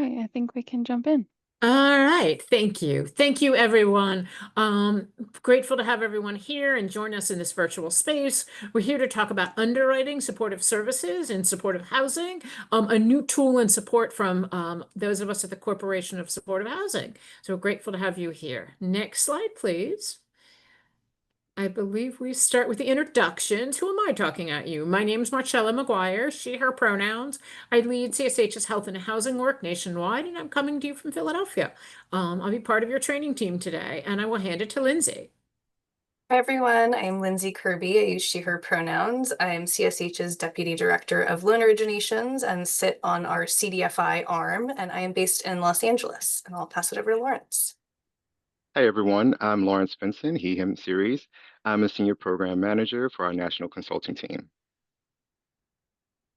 right, I think we can jump in. All right, thank you. Thank you, everyone. Grateful to have everyone here and join us in this virtual space. We're here to talk about underwriting supportive services and supportive housing, a new tool and support from those of us at the Corporation of Supportive Housing. So we're grateful to have you here. Next slide, please. I believe we start with the introductions. Who am I talking at you? My name is Marcella McGuire, she, her pronouns. I lead CSH's health and housing work nationwide, and I'm coming to you from Philadelphia. I'll be part of your training team today, and I will hand it to Lindsay. Hi everyone, I'm Lindsay Kirby. I use she, her pronouns. I'm CSH's Deputy Director of Loan Originations and sit on our CDFI arm, and I am based in Los Angeles. And I'll pass it over to Lawrence. Hi everyone, I'm Lawrence Benson, he, him series. I'm a senior program manager for our national consulting team.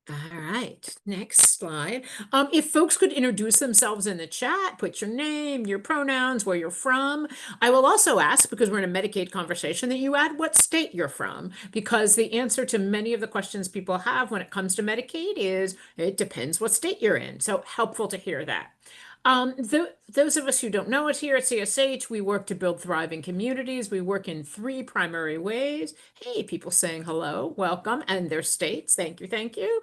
All right, next slide. If folks could introduce themselves in the chat, put your name, your pronouns, where you're from. I will also ask, because we're in a Medicaid conversation, that you add what state you're from, because the answer to many of the questions people have when it comes to Medicaid is it depends what state you're in. So helpful to hear that. Those of us who don't know it here at CSH, we work to build thriving communities. We work in three primary ways. Hey, people saying hello, welcome, and their states. Thank you, thank you.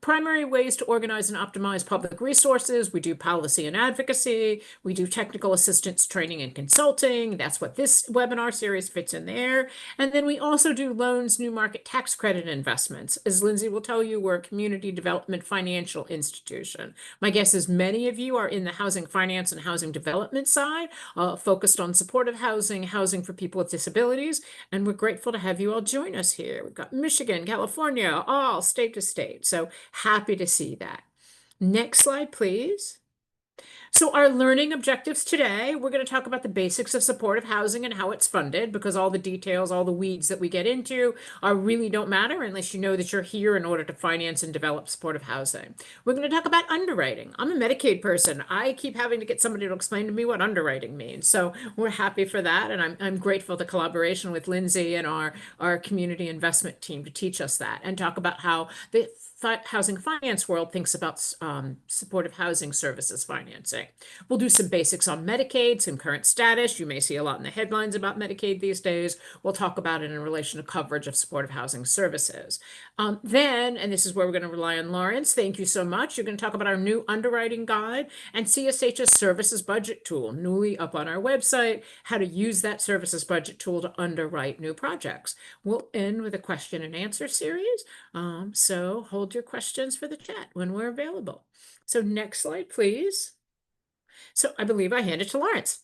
Primary ways to organize and optimize public resources. We do policy and advocacy. We do technical assistance training and consulting. That's what this webinar series fits in there. And then we also do loans, new market tax credit investments. As Lindsay will tell you, we're a community development financial institution. My guess is many of you are in the housing finance and housing development side, focused on supportive housing, housing for people with disabilities, and we're grateful to have you all join us here. We've got Michigan, California, all state to state, so happy to see that. Next slide, please. So our learning objectives today, we're going to talk about the basics of supportive housing and how it's funded, because all the details, all the weeds that we get into really don't matter unless you know that you're here in order to finance and develop supportive housing. We're going to talk about underwriting. I'm a Medicaid person. I keep having to get somebody to explain to me what underwriting means. So we're happy for that. And I'm grateful to collaboration with Lindsay and our community investment team to teach us that and talk about how the housing finance world thinks about supportive housing services financing. We'll do some basics on Medicaid, some current status. You may see a lot in the headlines about Medicaid these days. We'll talk about it in relation to coverage of supportive housing services. Then, and this is where we're going to rely on Lawrence, thank you so much. You're going to talk about our new underwriting guide and CSH's services budget tool, newly up on our website, how to use that services budget tool to underwrite new projects. We'll end with a question and answer series. So hold your questions for the chat when we're available. So next slide, please. So I believe I hand it to Lawrence.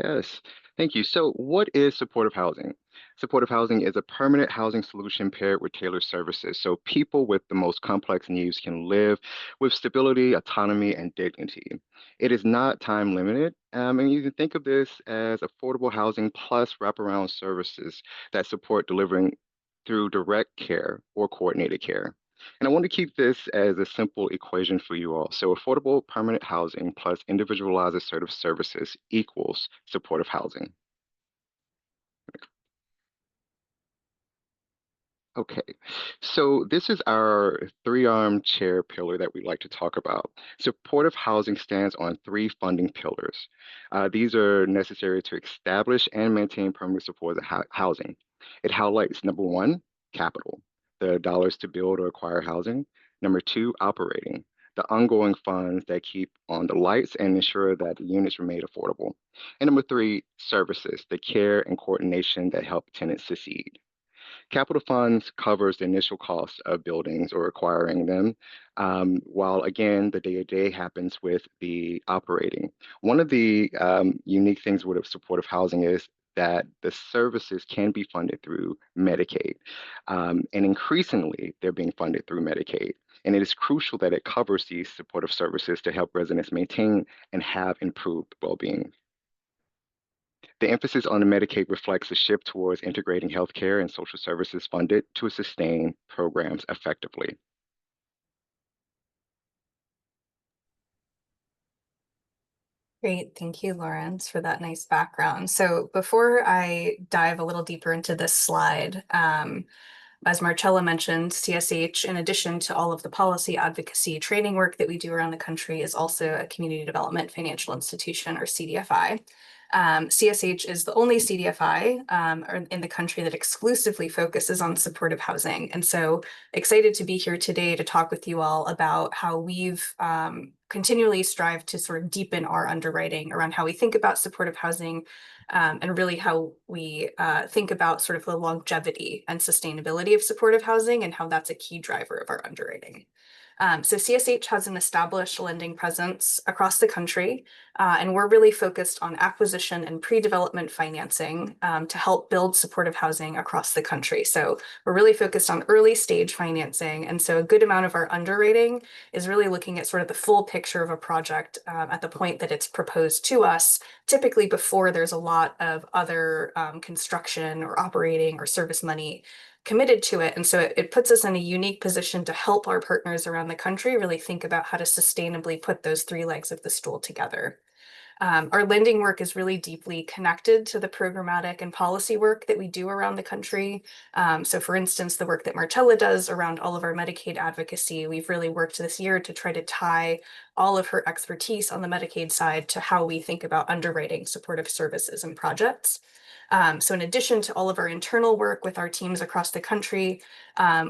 Yes, thank you. So what is supportive housing? Supportive housing is a permanent housing solution paired with tailored services. So people with the most complex needs can live with stability, autonomy, and dignity. It is not time limited. And you can think of this as affordable housing plus wraparound services that support delivering through direct care or coordinated care. And I want to keep this as a simple equation for you all. So affordable permanent housing plus individualized assertive services equals supportive housing. Okay, so this is our three-arm chair pillar that we'd like to talk about. Supportive housing stands on three funding pillars. These are necessary to establish and maintain permanent supportive housing. It highlights number one, capital, the dollars to build or acquire housing. Number two, operating, the ongoing funds that keep on the lights and ensure that the units remain affordable. And number three, services, the care and coordination that help tenants succeed. Capital funds covers the initial cost of buildings or acquiring them, while again, the day-to-day happens with the operating. One of the unique things with supportive housing is that the services can be funded through Medicaid. And increasingly, they're being funded through Medicaid. And it is crucial that it covers these supportive services to help residents maintain and have improved well-being. The emphasis on the Medicaid reflects a shift towards integrating healthcare and social services funded to sustain programs effectively. Great, thank you, Lawrence, for that nice background. So before I dive a little deeper into this slide, As Marcella mentioned, CSH, in addition to all of the policy advocacy training work that we do around the country, is also a community development financial institution, or CDFI. CSH is the only CDFI in the country that exclusively focuses on supportive housing. And so excited to be here today to talk with you all about how we've continually strived to sort of deepen our underwriting around how we think about supportive housing, and really how we think about sort of the longevity and sustainability of supportive housing and how that's a key driver of our underwriting. So CSH has an established lending presence across the country, and we're really focused on acquisition and pre-development financing to help build supportive housing across the country. So we're really focused on early stage financing. And so a good amount of our underwriting is really looking at sort of the full picture of a project at the point that it's proposed to us, typically before there's a lot of other construction or operating or service money committed to it. And so it puts us in a unique position to help our partners around the country really think about how to sustainably put those three legs of the stool together. Our lending work is really deeply connected to the programmatic and policy work that we do around the country. So for instance, the work that Marcella does around all of our Medicaid advocacy, we've really worked this year to try to tie all of her expertise on the Medicaid side to how we think about underwriting supportive services and projects. So in addition to all of our internal work with our teams across the country,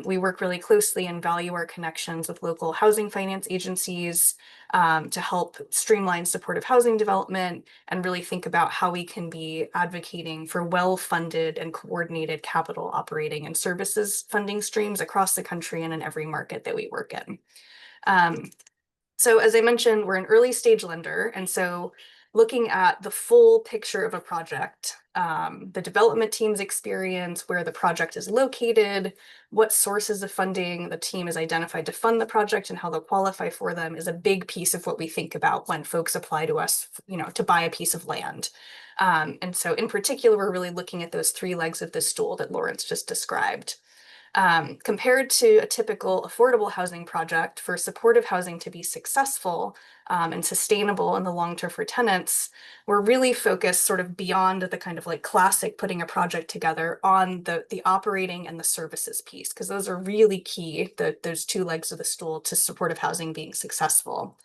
we work really closely and value our connections with local housing finance agencies to help streamline supportive housing development and really think about how we can be advocating for well-funded and coordinated capital operating and services funding streams across the country and in every market that we work in. So as I mentioned, we're an early stage lender. And so looking at the full picture of a project, the development team's experience, where the project is located, what sources of funding the team has identified to fund the project and how they'll qualify for them is a big piece of what we think about when folks apply to us, to buy a piece of land. And so in particular, we're really looking at those three legs of the stool that Lawrence just described. Compared to a typical affordable housing project, for supportive housing to be successful and sustainable in the long term for tenants, we're really focused sort of beyond the kind of like classic putting a project together on the operating and the services piece, because those are really key, those two legs of the stool to supportive housing being successful.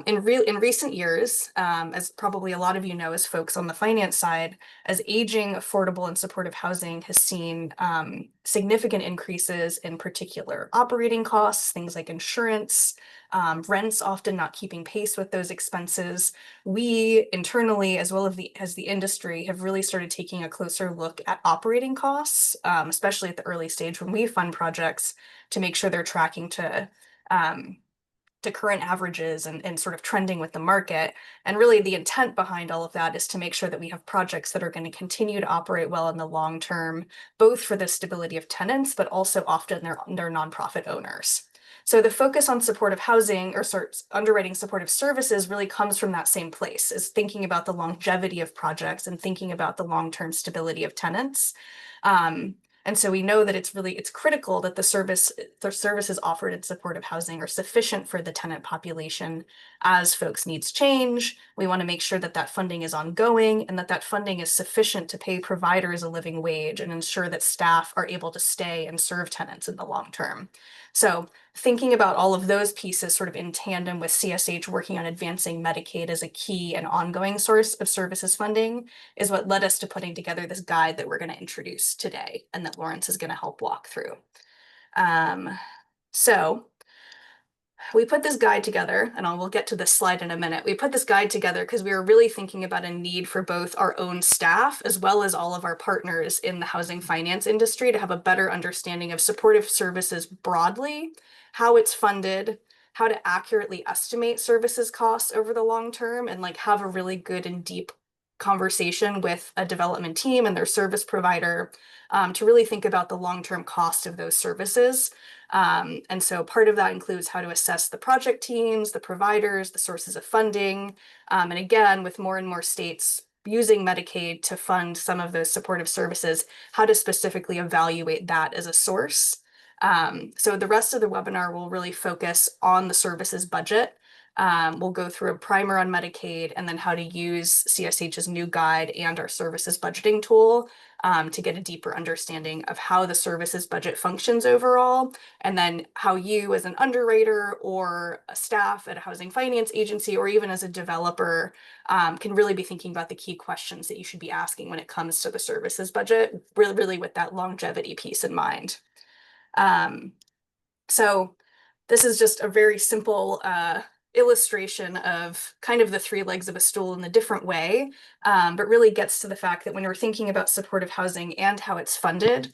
In recent years, as probably a lot of you know, as folks on the finance side, as aging, affordable, and supportive housing has seen significant increases in particular operating costs, things like insurance, rents often not keeping pace with those expenses. We internally, as well as the industry, have really started taking a closer look at operating costs, especially at the early stage when we fund projects, to make sure they're tracking to current averages and sort of trending with the market. And really the intent behind all of that is to make sure that we have projects that are going to continue to operate well in the long term, both for the stability of tenants, but also often their nonprofit owners. So the focus on supportive housing or underwriting supportive services really comes from that same place, is thinking about the longevity of projects and thinking about the long-term stability of tenants. And so we know that it's critical that the services offered in supportive housing are sufficient for the tenant population as folks' needs change. We want to make sure that that funding is ongoing and that that funding is sufficient to pay providers a living wage and ensure that staff are able to stay and serve tenants in the long term. So thinking about all of those pieces sort of in tandem with CSH working on advancing Medicaid as a key and ongoing source of services funding is what led us to putting together this guide that we're going to introduce today and that Lawrence is going to help walk through. So we put this guide together, and we'll get to this slide in a minute. We put this guide together because we were really thinking about a need for both our own staff as well as all of our partners in the housing finance industry to have a better understanding of supportive services broadly, how it's funded, how to accurately estimate services costs over the long term, and like have a really good and deep conversation with a development team and their service provider to really think about the long-term cost of those services. And so part of that includes how to assess the project teams, the providers, the sources of funding. And again, with more and more states using Medicaid to fund some of those supportive services, how to specifically evaluate that as a source. So the rest of the webinar will really focus on the services budget We'll go through a primer on Medicaid and then how to use CSH's new guide and our services budgeting tool to get a deeper understanding of how the services budget functions overall, and then how you as an underwriter or a staff at a housing finance agency or even as a developer can really be thinking about the key questions that you should be asking when it comes to the services budget, really with that longevity piece in mind. So this is just a very simple illustration of kind of the three legs of a stool in a different way, but really gets to the fact that when we're thinking about supportive housing and how it's funded,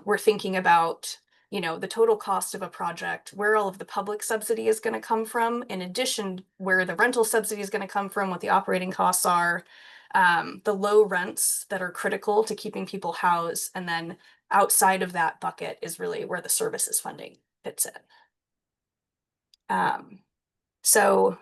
we're thinking about, you know, the total cost of a project, where all of the public subsidy is going to come from, in addition, where the rental subsidy is going to come from, what the operating costs are, the low rents that are critical to keeping people housed, and then outside of that bucket is really where the services funding fits in. So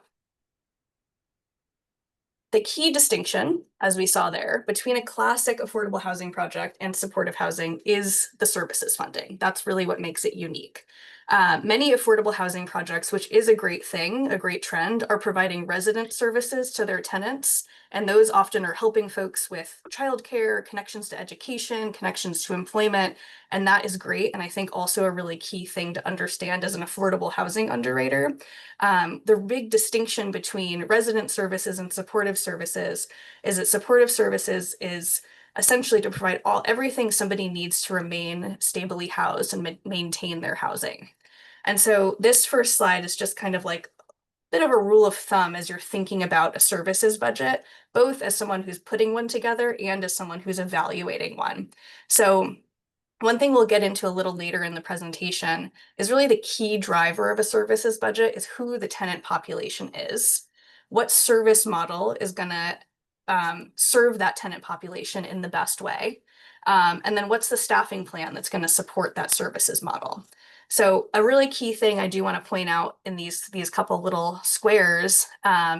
the key distinction, as we saw there, between a classic affordable housing project and supportive housing is the services funding. That's really what makes it unique. Many affordable housing projects, which is a great thing, a great trend, are providing resident services to their tenants. And those often are helping folks with childcare, connections to education, connections to employment. And that is great. And I think also a really key thing to understand as an affordable housing underwriter. The big distinction between resident services and supportive services is that supportive services is essentially to provide everything somebody needs to remain stably housed and maintain their housing. And so this first slide is just kind of like a bit of a rule of thumb as you're thinking about a services budget, both as someone who's putting one together and as someone who's evaluating one. So one thing we'll get into a little later in the presentation is really the key driver of a services budget is who the tenant population is. What service model is going to serve that tenant population in the best way? And then what's the staffing plan that's going to support that services model? So a really key thing I do want to point out in these couple little squares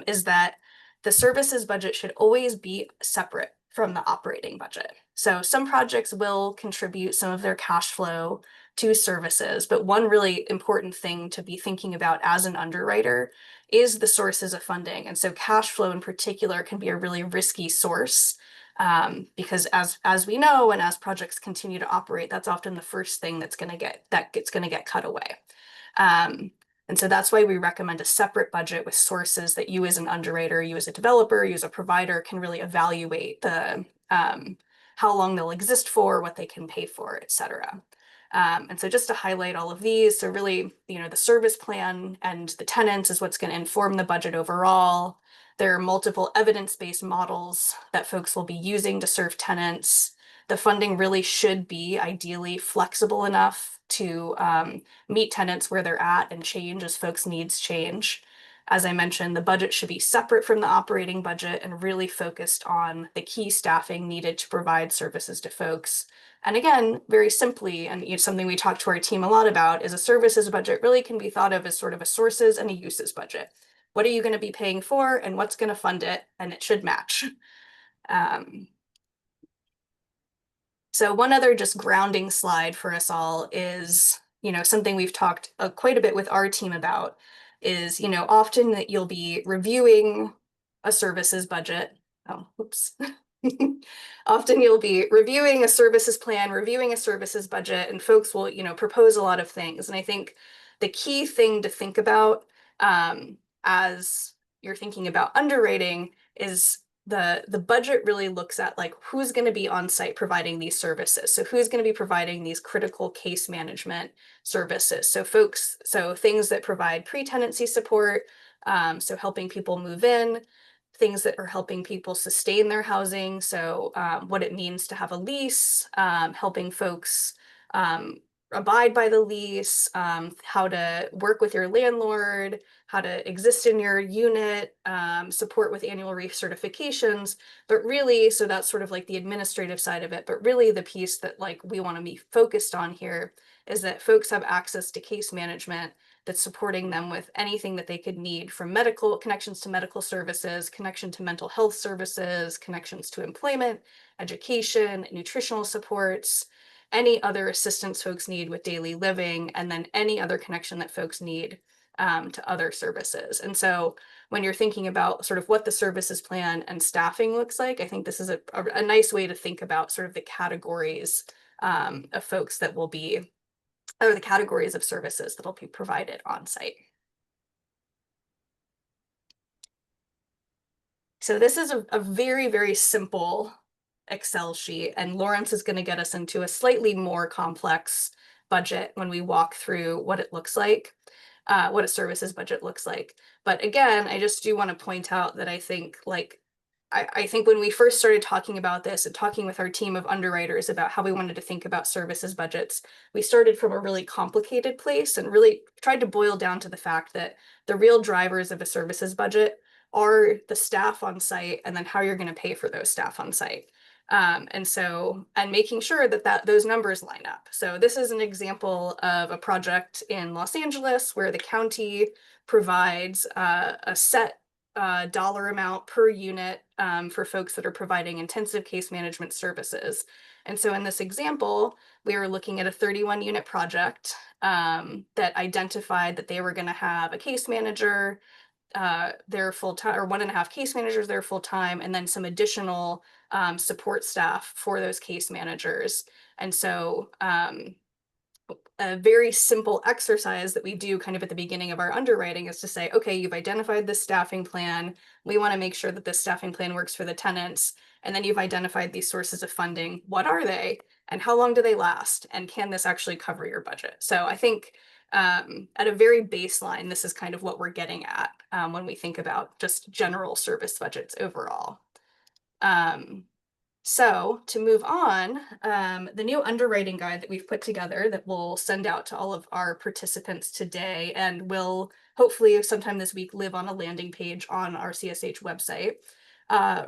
is that the services budget should always be separate from the operating budget. So some projects will contribute some of their cash flow to services, but one really important thing to be thinking about as an underwriter is the sources of funding. And so cash flow in particular can be a really risky source because as we know, and as projects continue to operate, that's often the first thing that's going to get cut away. And so that's why we recommend a separate budget with sources that you as an underwriter, you as a developer, you as a provider can really evaluate the how long they'll exist for, what they can pay for, et cetera. And so just to highlight all of these, so really, you know, the service plan and the tenants is what's going to inform the budget overall. There are multiple evidence-based models that folks will be using to serve tenants. The funding really should be ideally flexible enough to meet tenants where they're at and change as folks' needs change. As I mentioned, the budget should be separate from the operating budget and really focused on the key staffing needed to provide services to folks. And again, very simply, and something we talk to our team a lot about, is a services budget really can be thought of as sort of a sources and a uses budget. What are you going to be paying for and what's going to fund it? And it should match. So one other just grounding slide for us all is, you know, something we've talked quite a bit with our team about is, you know, often that you'll be reviewing a services budget. Oh, oops. Often you'll be reviewing a services plan, reviewing a services budget, and folks will, you know, propose a lot of things. And I think the key thing to think about as you're thinking about underwriting is the budget really looks at like who's going to be on site providing these services. So who's going to be providing these critical case management services. So things that provide pre-tenancy support, so helping people move in, things that are helping people sustain their housing. So what it means to have a lease, helping folks abide by the lease, how to work with your landlord, how to exist in your unit, support with annual recertifications, but really, so that's sort of like the administrative side of it, but really the piece that like we want to be focused on here is that folks have access to case management that's supporting them with anything that they could need, from medical connections to medical services, connection to mental health services, connections to employment, education, nutritional supports, any other assistance folks need with daily living, and then any other connection that folks need to other services. And so when you're thinking about sort of what the services plan and staffing looks like, I think this is a nice way to think about sort of the categories of folks that will be, or the categories of services that will be provided on site. So this is a very, very simple Excel sheet, and Lawrence is going to get us into a slightly more complex budget when we walk through what it looks like, what a services budget looks like. But again, I just do want to point out that I think I think when we first started talking about this and talking with our team of underwriters about how we wanted to think about services budgets, we started from a really complicated place and really tried to boil down to the fact that the real drivers of a services budget are the staff on site and then how you're going to pay for those staff on site. And making sure that those numbers line up. So this is an example of a project in Los Angeles where the county provides a set dollar amount per unit for folks that are providing intensive case management services. And so in this example, we were looking at a 31 unit project that identified that they were going to have a case manager, they're full-time, or 1.5 case managers, they're full-time, and then some additional support staff for those case managers. And so a very simple exercise that we do kind of at the beginning of our underwriting is to say, okay, you've identified this staffing plan. We want to make sure that this staffing plan works for the tenants. And then you've identified these sources of funding. What are they? And how long do they last? And can this actually cover your budget? So I think at a very baseline, this is kind of what we're getting at when we think about just general service budgets overall. So to move on, the new underwriting guide that we've put together that we'll send out to all of our participants today and will hopefully sometime this week live on a landing page on our CSH website,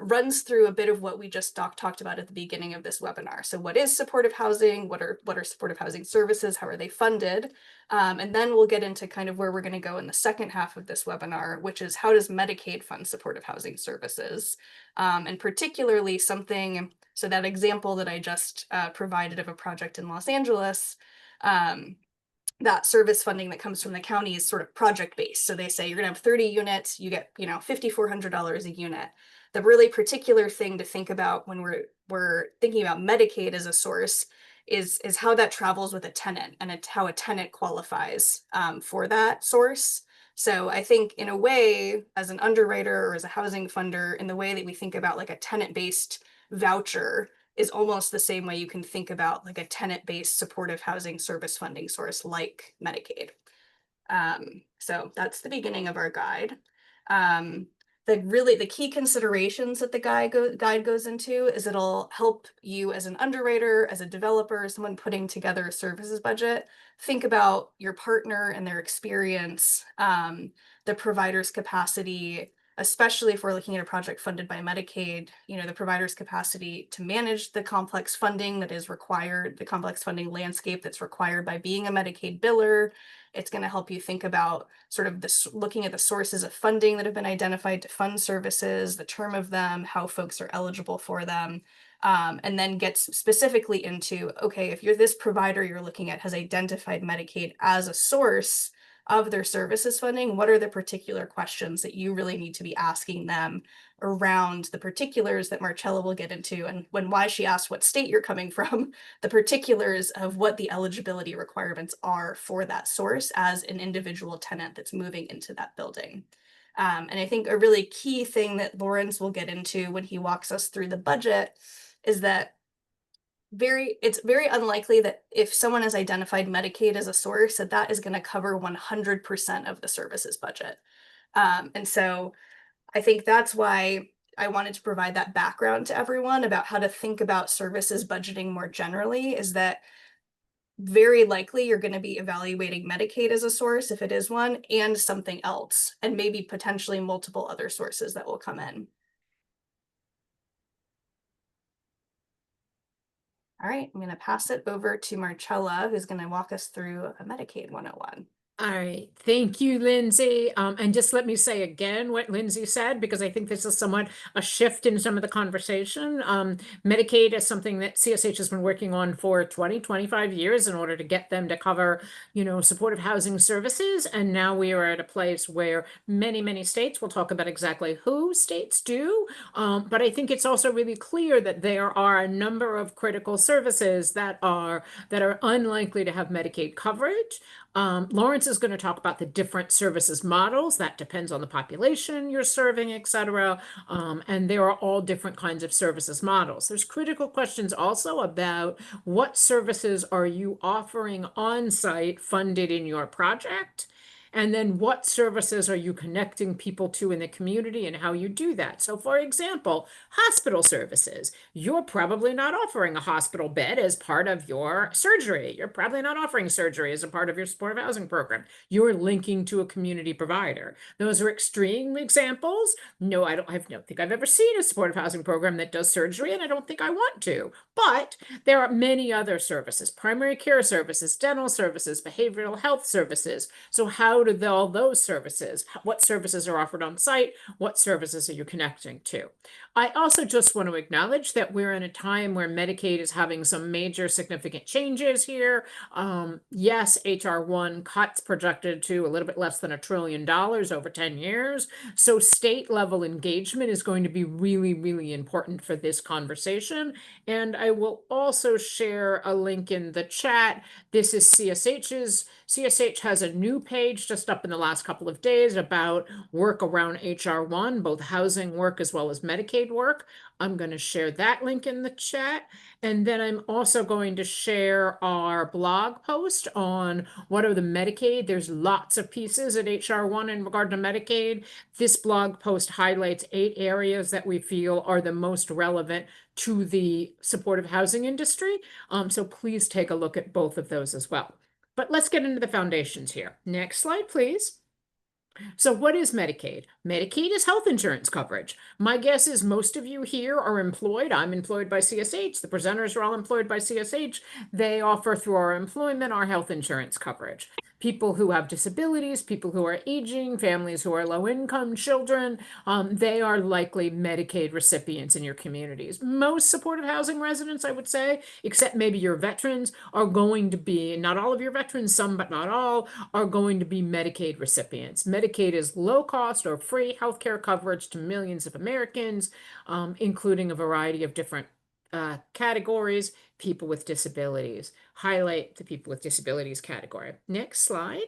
runs through a bit of what we just talked about at the beginning of this webinar. So what is supportive housing? What are supportive housing services? How are they funded? And then we'll get into kind of where we're going to go in the second half of this webinar, which is how does Medicaid fund supportive housing services? And particularly something, so that example that I just provided of a project in Los Angeles, that service funding that comes from the county is sort of project-based. So they say you're gonna have 30 units, you get, $5,400 a unit. The really particular thing to think about when we're thinking about Medicaid as a source is how that travels with a tenant and how a tenant qualifies for that source. So I think in a way, as an underwriter or as a housing funder, in the way that we think about like a tenant-based voucher is almost the same way you can think about like a tenant-based supportive housing service funding source like Medicaid. So that's the beginning of our guide. The key considerations that the guide goes into is it'll help you as an underwriter, as a developer, someone putting together a services budget, think about your partner and their experience, the provider's capacity, especially if we're looking at a project funded by Medicaid, the provider's capacity to manage the complex funding that is required, the complex funding landscape that's required by being a Medicaid biller. It's going to help you think about sort of this, looking at the sources of funding that have been identified to fund services, the term of them, how folks are eligible for them, and then gets specifically into, okay, if you're this provider you're looking at has identified Medicaid as a source of their services funding, what are the particular questions that you really need to be asking them around the particulars that Marcella will get into, and why she asked what state you're coming from, the particulars of what the eligibility requirements are for that source as an individual tenant that's moving into that building. And I think a really key thing that Lawrence will get into when he walks us through the budget is that it's very unlikely that if someone has identified Medicaid as a source, that is going to cover 100% of the services budget. And so I think that's why I wanted to provide that background to everyone about how to think about services budgeting more generally, is that very likely you're going to be evaluating Medicaid as a source, if it is one, and something else, and maybe potentially multiple other sources that will come in. All right, I'm going to pass it over to Marcella, who's going to walk us through a Medicaid 101. All right. Thank you, Lindsay. And just let me say again what Lindsay said, because I think this is somewhat a shift in some of the conversation. Medicaid is something that CSH has been working on for 20, 25 years in order to get them to cover, supportive housing services. And now we are at a place where many, many states, we'll talk about exactly who states do. But I think it's also really clear that there are a number of critical services that are unlikely to have Medicaid coverage. Lawrence is going to talk about the different services models. That depends on the population you're serving, et cetera. And there are all different kinds of services models. There's critical questions also about what services are you offering on site funded in your project? And then what services are you connecting people to in the community and how you do that? So, for example, hospital services. You're probably not offering a hospital bed as part of your surgery. You're probably not offering surgery as a part of your supportive housing program. You're linking to a community provider. Those are extreme examples. No, I don't think I've ever seen a supportive housing program that does surgery, and I don't think I want to. But there are many other services, primary care services, dental services, behavioral health services. So how do all those services, what services are offered on site? What services are you connecting to? I also just want to acknowledge that we're in a time where Medicaid is having some major significant changes here. Yes, HR 1 cuts projected to a little bit less than $1 trillion over 10 years. So state level engagement is going to be really, really important for this conversation. And I will also share a link in the chat. This is CSH has a new page just up in the last couple of days about work around HR 1, both housing work as well as Medicaid work. I'm going to share that link in the chat. And then I'm also going to share our blog post on what are the Medicaid. There's lots of pieces at HR 1 in regard to Medicaid. This blog post highlights 8 areas that we feel are the most relevant to the supportive housing industry. So please take a look at both of those as well. But let's get into the foundations here. Next slide, please. So what is Medicaid? Medicaid is health insurance coverage. My guess is most of you here are employed. I'm employed by CSH. The presenters are all employed by CSH. They offer through our employment our health insurance coverage. People who have disabilities, people who are aging, families who are low income, children, they are likely Medicaid recipients in your communities. Most supportive housing residents, I would say, except maybe your veterans, are going to be, not all of your veterans, some but not all, are going to be Medicaid recipients. Medicaid is low cost or free healthcare coverage to millions of Americans, including a variety of different categories, people with disabilities. Highlight the people with disabilities category. Next slide.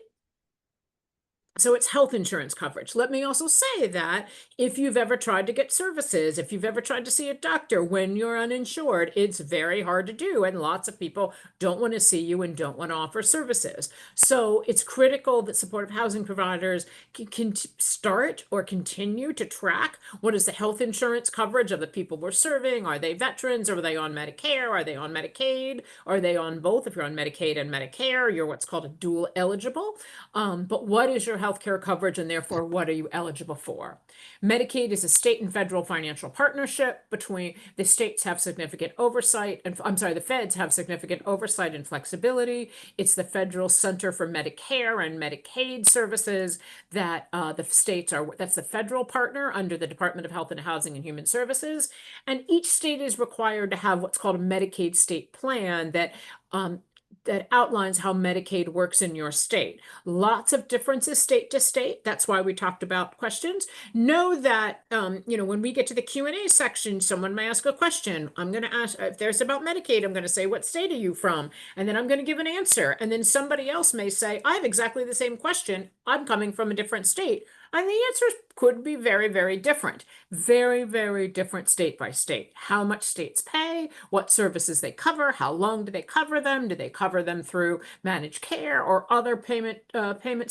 So it's health insurance coverage. Let me also say that if you've ever tried to get services, if you've ever tried to see a doctor when you're uninsured, it's very hard to do. And lots of people don't want to see you and don't want to offer services. So it's critical that supportive housing providers can start or continue to track what is the health insurance coverage of the people we're serving. Are they veterans? Are they on Medicare? Are they on Medicaid? Are they on both? If you're on Medicaid and Medicare, you're what's called a dual eligible. But what is your healthcare coverage, and therefore what are you eligible for? Medicaid is a state and federal financial partnership between the states have significant oversight, and I'm sorry, the feds have significant oversight and flexibility. It's the Federal Center for Medicare and Medicaid Services that the states are, that's the federal partner under the Department of Health and Housing and Human Services. And each state is required to have what's called a Medicaid state plan that outlines how Medicaid works in your state. Lots of differences state to state. That's why we talked about questions. Know that, when we get to the Q&A section, someone may ask a question. I'm going to ask, if there's about Medicaid, I'm going to say, what state are you from? And then I'm going to give an answer. And then somebody else may say, I have exactly the same question. I'm coming from a different state. And the answers could be very, very different. Very, very different state by state. How much states pay, what services they cover, how long do they cover them? Do they cover them through managed care or other payment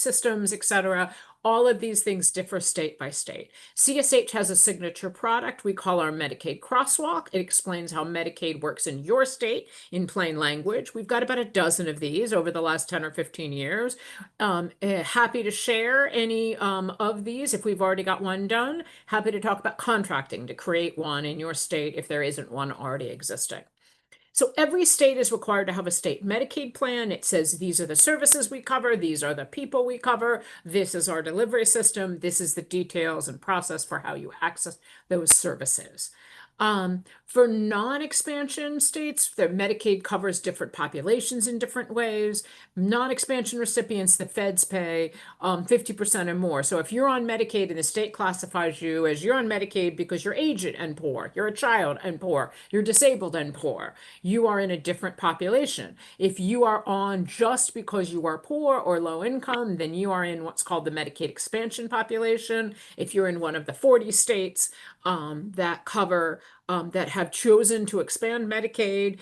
systems, etc.? All of these things differ state by state. CSH has a signature product we call our Medicaid Crosswalk. It explains how Medicaid works in your state in plain language. We've got about a dozen of these over the last 10 or 15 years. Happy to share any of these if we've already got one done. Happy to talk about contracting to create one in your state if there isn't one already existing. So every state is required to have a state Medicaid plan. It says these are the services we cover, these are the people we cover, this is our delivery system, this is the details and process for how you access those services. For non-expansion states, the Medicaid covers different populations in different ways. Non-expansion recipients, the feds pay 50% or more. So if you're on Medicaid and the state classifies you as you're on Medicaid because you're aged and poor, you're a child and poor, you're disabled and poor, you are in a different population. If you are on just because you are poor or low income, then you are in what's called the Medicaid expansion population. If you're in one of the 40 states that cover that have chosen to expand Medicaid,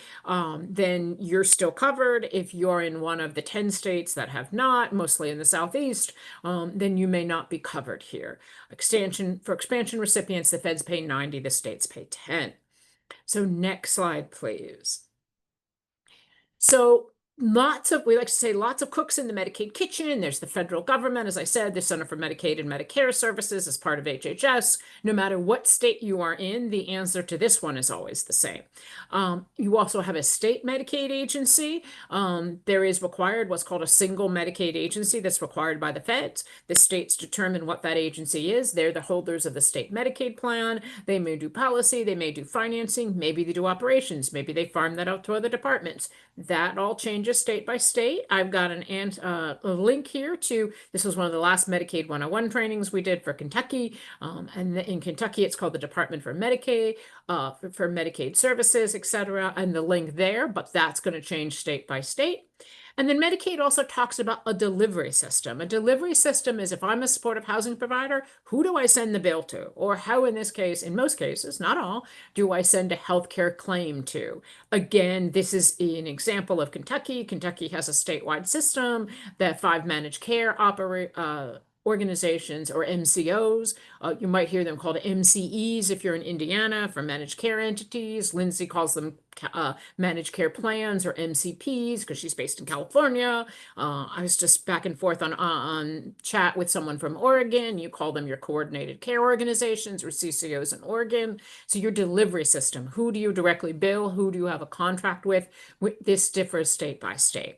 then you're still covered. If you're in one of the 10 states that have not, mostly in the Southeast, then you may not be covered here. For expansion recipients, the feds pay 90, the states pay 10. So next slide, please. So we like to say lots of cooks in the Medicaid kitchen. There's the federal government, as I said, the Center for Medicaid and Medicare Services as part of HHS. No matter what state you are in, the answer to this one is always the same. You also have a state Medicaid agency. There is required what's called a single Medicaid agency that's required by the feds. The states determine what that agency is. They're the holders of the state Medicaid plan. They may do policy, they may do financing, maybe they do operations, maybe they farm that out to other departments. That all changes state by state. I've got a link here to, this was one of the last Medicaid 101 trainings we did for Kentucky. And in Kentucky, it's called the Department for Medicaid, for Medicaid Services, etc. And the link there, but that's going to change state by state. And then Medicaid also talks about a delivery system. A delivery system is if I'm a supportive housing provider, who do I send the bill to? Or how, in this case, in most cases, not all, do I send a healthcare claim to? Again, this is an example of Kentucky. Kentucky has a statewide system that 5 managed care organizations or MCOs. You might hear them called MCEs if you're in Indiana for managed care entities. Lindsay calls them managed care plans or MCPs because she's based in California. I was just back and forth on chat with someone from Oregon. You call them your coordinated care organizations or CCOs in Oregon. So your delivery system, who do you directly bill? Who do you have a contract with? This differs state by state.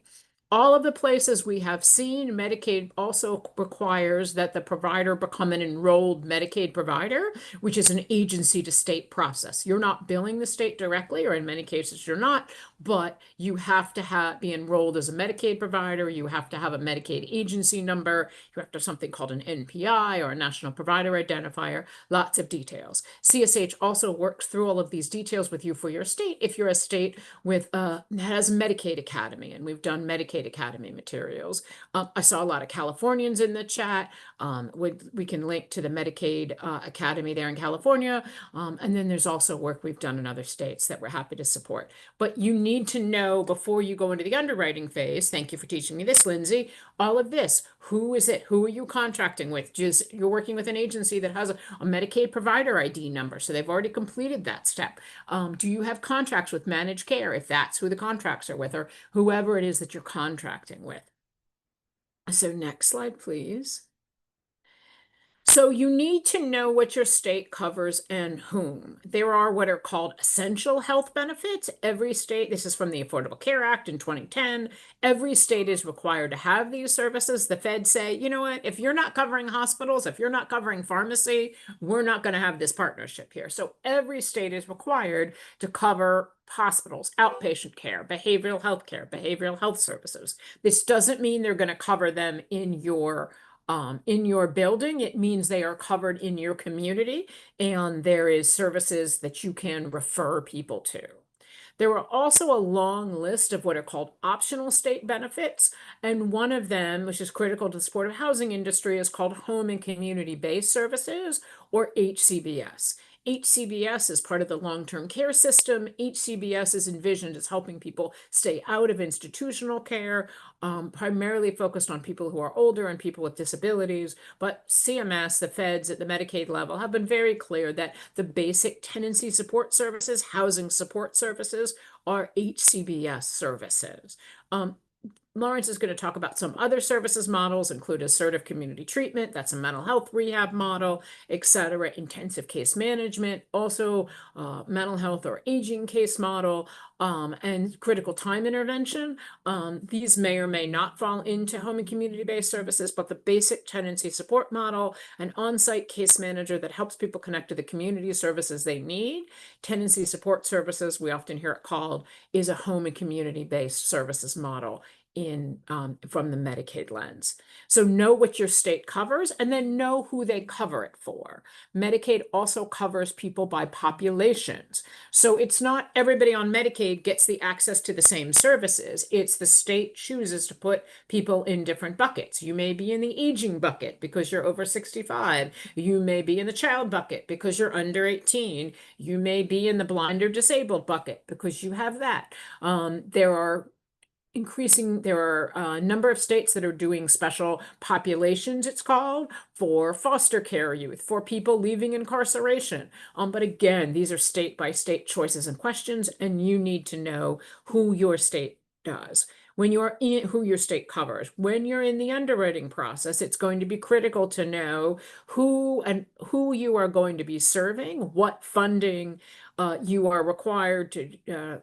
All of the places we have seen, Medicaid also requires that the provider become an enrolled Medicaid provider, which is an agency to state process. You're not billing the state directly, or in many cases you're not, but you have to be enrolled as a Medicaid provider. You have to have a Medicaid agency number. You have to have something called an NPI or a National Provider Identifier, lots of details. CSH also works through all of these details with you for your state. If you're a state with has Medicaid Academy, and we've done Medicaid Academy materials. I saw a lot of Californians in the chat. We can link to the Medicaid Academy there in California. And then there's also work we've done in other states that we're happy to support. But you need to know before you go into the underwriting phase, thank you for teaching me this, Lindsay, all of this. Who is it? Who are you contracting with? You're working with an agency that has a Medicaid provider ID number, so they've already completed that step. Do you have contracts with managed care, if that's who the contracts are with, or whoever it is that you're contracting with? So next slide, please. So you need to know what your state covers and whom. There are what are called essential health benefits. Every state, this is from the Affordable Care Act in 2010, every state is required to have these services. The feds say, you know what, if you're not covering hospitals, if you're not covering pharmacy, we're not going to have this partnership here. So every state is required to cover hospitals, outpatient care, behavioral health services. This doesn't mean they're going to cover them in your building. It means they are covered in your community, and there is services that you can refer people to. There are also a long list of what are called optional state benefits, and one of them, which is critical to the supportive housing industry, is called Home and Community-Based Services, or HCBS. HCBS is part of the long-term care system. HCBS is envisioned as helping people stay out of institutional care, primarily focused on people who are older and people with disabilities. But CMS, the feds at the Medicaid level, have been very clear that the basic tenancy support services, housing support services, are HCBS services. Lawrence is going to talk about some other services models, include assertive community treatment, that's a mental health rehab model, et cetera, intensive case management, also mental health or aging case model, and critical time intervention. These may or may not fall into home and community-based services, but the basic tenancy support model, an on-site case manager that helps people connect to the community services they need. Tenancy support services, we often hear it called, is a home and community-based services model from the Medicaid lens. So know what your state covers and then know who they cover it for. Medicaid also covers people by populations. So it's not everybody on Medicaid gets the access to the same services. It's the state chooses to put people in different buckets. You may be in the aging bucket because you're over 65. You may be in the child bucket because you're under 18. You may be in the blind or disabled bucket because you have that. There are a number of states that are doing special populations, it's called, for foster care youth, for people leaving incarceration. But again, these are state by state choices and questions, and you need to know who your state does. When you're in who your state covers, when you're in the underwriting process, it's going to be critical to know who you are going to be serving, what funding you are required to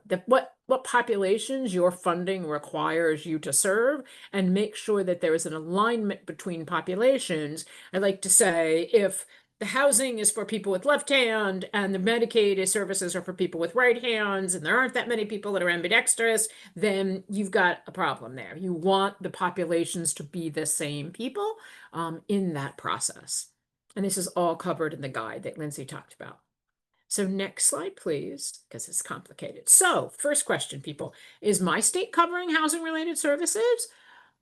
what populations your funding requires you to serve, and make sure that there is an alignment between populations. I like to say, if the housing is for people with left hand and the Medicaid services are for people with right hands, and there aren't that many people that are ambidextrous, then you've got a problem there. You want the populations to be the same people in that process. And this is all covered in the guide that Lindsay talked about. So next slide, please, because it's complicated. So first question, people, is my state covering housing related services?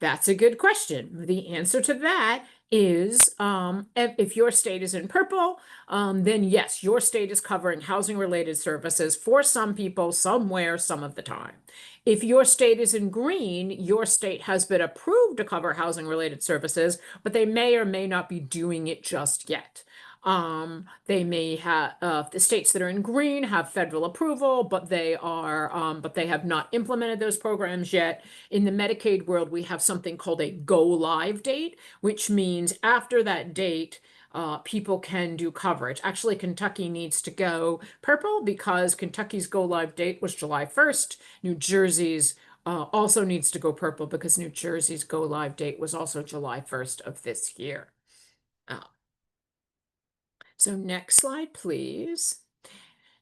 That's a good question. The answer to that is if your state is in purple, then yes, your state is covering housing related services for some people, somewhere, some of the time. If your state is in green, your state has been approved to cover housing related services, but they may or may not be doing it just yet. They may have the states that are in green have federal approval, but they have not implemented those programs yet. In the Medicaid world, we have something called a go live date, which means after that date, people can do coverage. Actually, Kentucky needs to go purple because Kentucky's go live date was July 1st. New Jersey's also needs to go purple because New Jersey's go live date was also July 1st of this year. So next slide, please.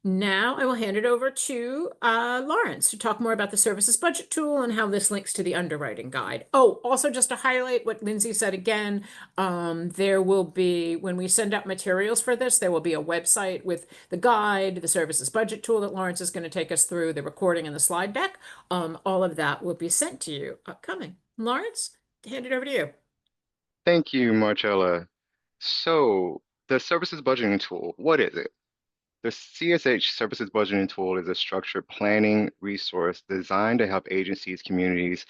Now I will hand it over to Lawrence to talk more about the services budget tool and how this links to the underwriting guide. Oh, also just to highlight what Lindsay said again, there will be, when we send out materials for this, there will be a website with the guide, the services budget tool that Lawrence is going to take us through, the recording and the slide deck. All of that will be sent to you upcoming. Lawrence, hand it over to you. Thank you, Marcella. So the services budgeting tool, what is it? The CSH Services Budgeting Tool is a structured planning resource designed to help agencies, communities,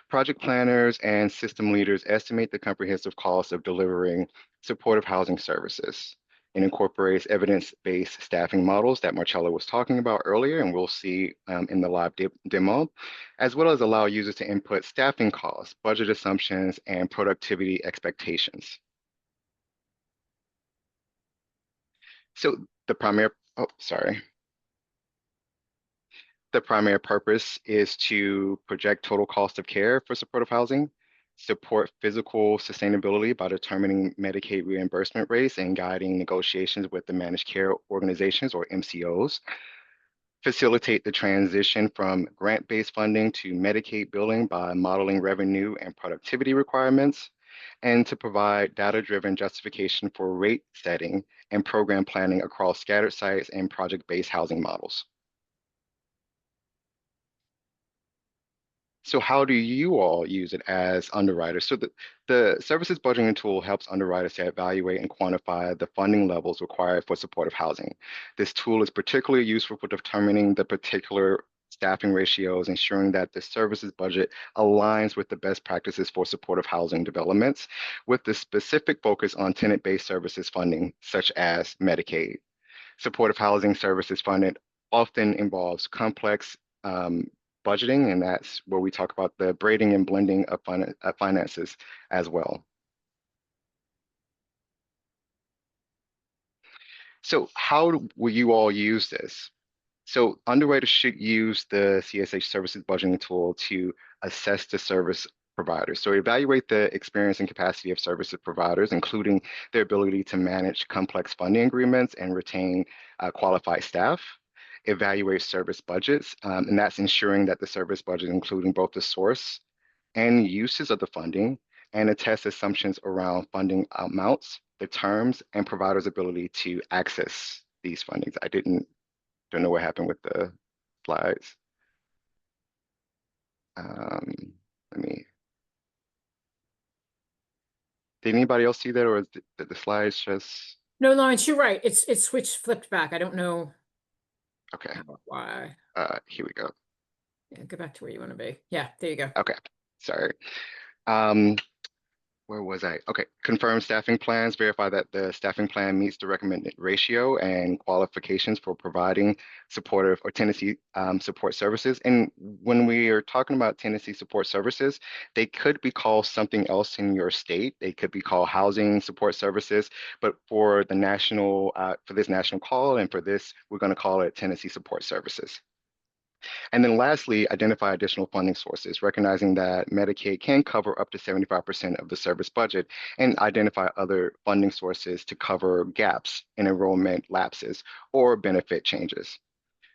project planners, and system leaders estimate the comprehensive cost of delivering supportive housing services. It incorporates evidence-based staffing models that Marcella was talking about earlier, and we'll see in the live demo, as well as allow users to input staffing costs, budget assumptions, and productivity expectations. So the primary, oh, sorry. The primary purpose is to project total cost of care for supportive housing, support physical sustainability by determining Medicaid reimbursement rates and guiding negotiations with the managed care organizations or MCOs, facilitate the transition from grant-based funding to Medicaid billing by modeling revenue and productivity requirements, and to provide data-driven justification for rate setting and program planning across scattered sites and project-based housing models. So how do you all use it as underwriters? So the services budgeting tool helps underwriters to evaluate and quantify the funding levels required for supportive housing. This tool is particularly useful for determining the particular staffing ratios, ensuring that the services budget aligns with the best practices for supportive housing developments, with the specific focus on tenant-based services funding, such as Medicaid. Supportive housing services funding often involves complex budgeting, and that's where we talk about the braiding and blending of finances as well. So how will you all use this? So underwriters should use the CSH services budgeting tool to assess the service providers. So evaluate the experience and capacity of services providers, including their ability to manage complex funding agreements and retain qualified staff. Evaluate service budgets, and that's ensuring that the service budget, including both the source and uses of the funding, and attest assumptions around funding amounts, the terms, and providers' ability to access these fundings. I don't know what happened with the slides. Um, let me, did anybody else see that, or is the slides just, No, Lawrence, you're right. It's switched, flipped back. I don't know okay, why. here we go. Yeah, go back to where you want to be. Yeah, there you go. Okay, sorry. Um, where was I? Okay, confirm staffing plans, verify that the staffing plan meets the recommended ratio and qualifications for providing supportive or tenancy support services. And when we are talking about tenancy support services, they could be called something else in your state. They could be called housing support services, but for the national, for this national call and for this, we're going to call it tenancy support services. And then lastly, identify additional funding sources, recognizing that Medicaid can cover up to 75% of the service budget, and identify other funding sources to cover gaps in enrollment lapses or benefit changes.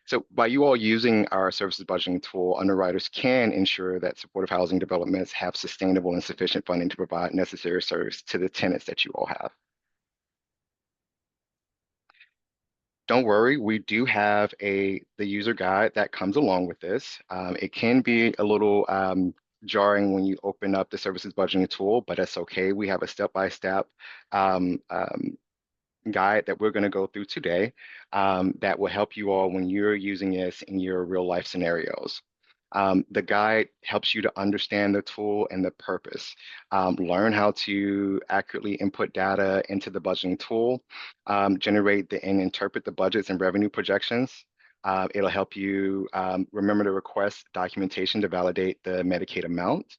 So by you all using our services budgeting tool, underwriters can ensure that supportive housing developments have sustainable and sufficient funding to provide necessary service to the tenants that you all have. Don't worry, we do have the user guide that comes along with this. It can be a little jarring when you open up the services budgeting tool, but that's okay. We have a step-by-step guide that we're going to go through today that will help you all when you're using this in your real life scenarios. The guide helps you to understand the tool and the purpose, learn how to accurately input data into the budgeting tool, generate and interpret the budgets and revenue projections. It'll help you remember to request documentation to validate the Medicaid amount.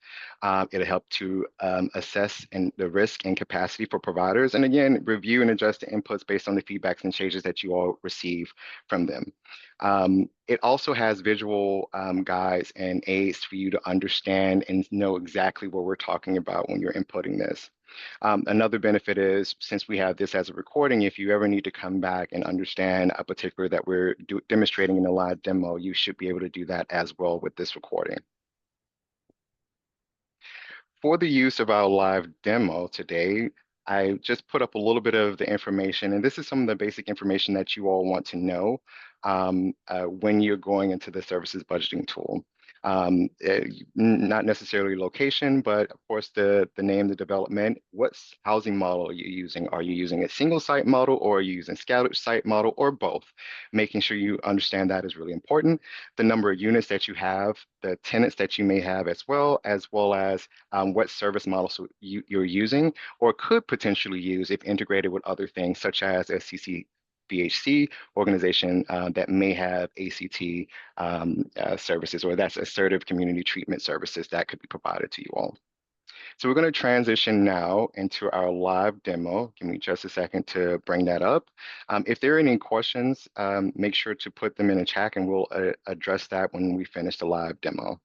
It'll help to assess the risk and capacity for providers. And again, review and adjust the inputs based on the feedbacks and changes that you all receive from them. It also has visual guides and aids for you to understand and know exactly what we're talking about when you're inputting this. Another benefit is, since we have this as a recording, if you ever need to come back and understand a particular that we're demonstrating in a live demo, you should be able to do that as well with this recording. For the use of our live demo today, I just put up a little bit of the information, and this is some of the basic information that you all want to know when you're going into the services budgeting tool. Not necessarily location, but of course the name, the development. What housing model are you using? Are you using a single site model, or are you using scattered site model, or both? Making sure you understand that is really important. The number of units that you have, the tenants that you may have, as well as what service models you're using or could potentially use if integrated with other things such as a CCBHC organization that may have ACT services, or that's assertive community treatment services that could be provided to you all. So we're going to transition now into our live demo. Give me just a second to bring that up. If there are any questions, make sure to put them in a chat and we'll address that when we finish the live demo.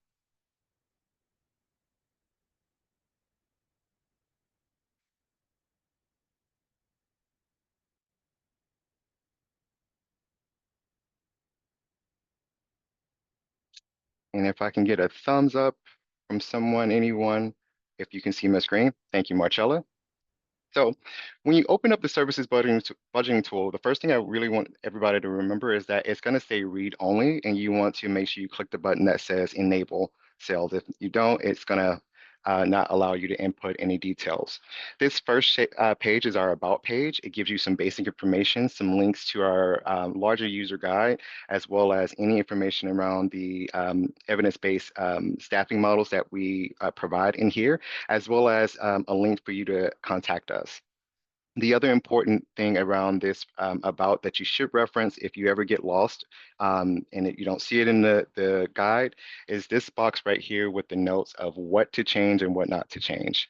And if I can get a thumbs up from someone, anyone, if you can see my screen. Thank you, Marcella. So when you open up the services budgeting tool, the first thing I really want everybody to remember is that it's going to say read only, and you want to make sure you click the button that says enable sales. If you don't, it's going to not allow you to input any details. This first page is our about page. It gives you some basic information, some links to our larger user guide, as well as any information around the evidence-based staffing models that we provide in here, as well as a link for you to contact us. The other important thing around this about that you should reference if you ever get lost you don't see it in the guide is this box right here with the notes of what to change and what not to change.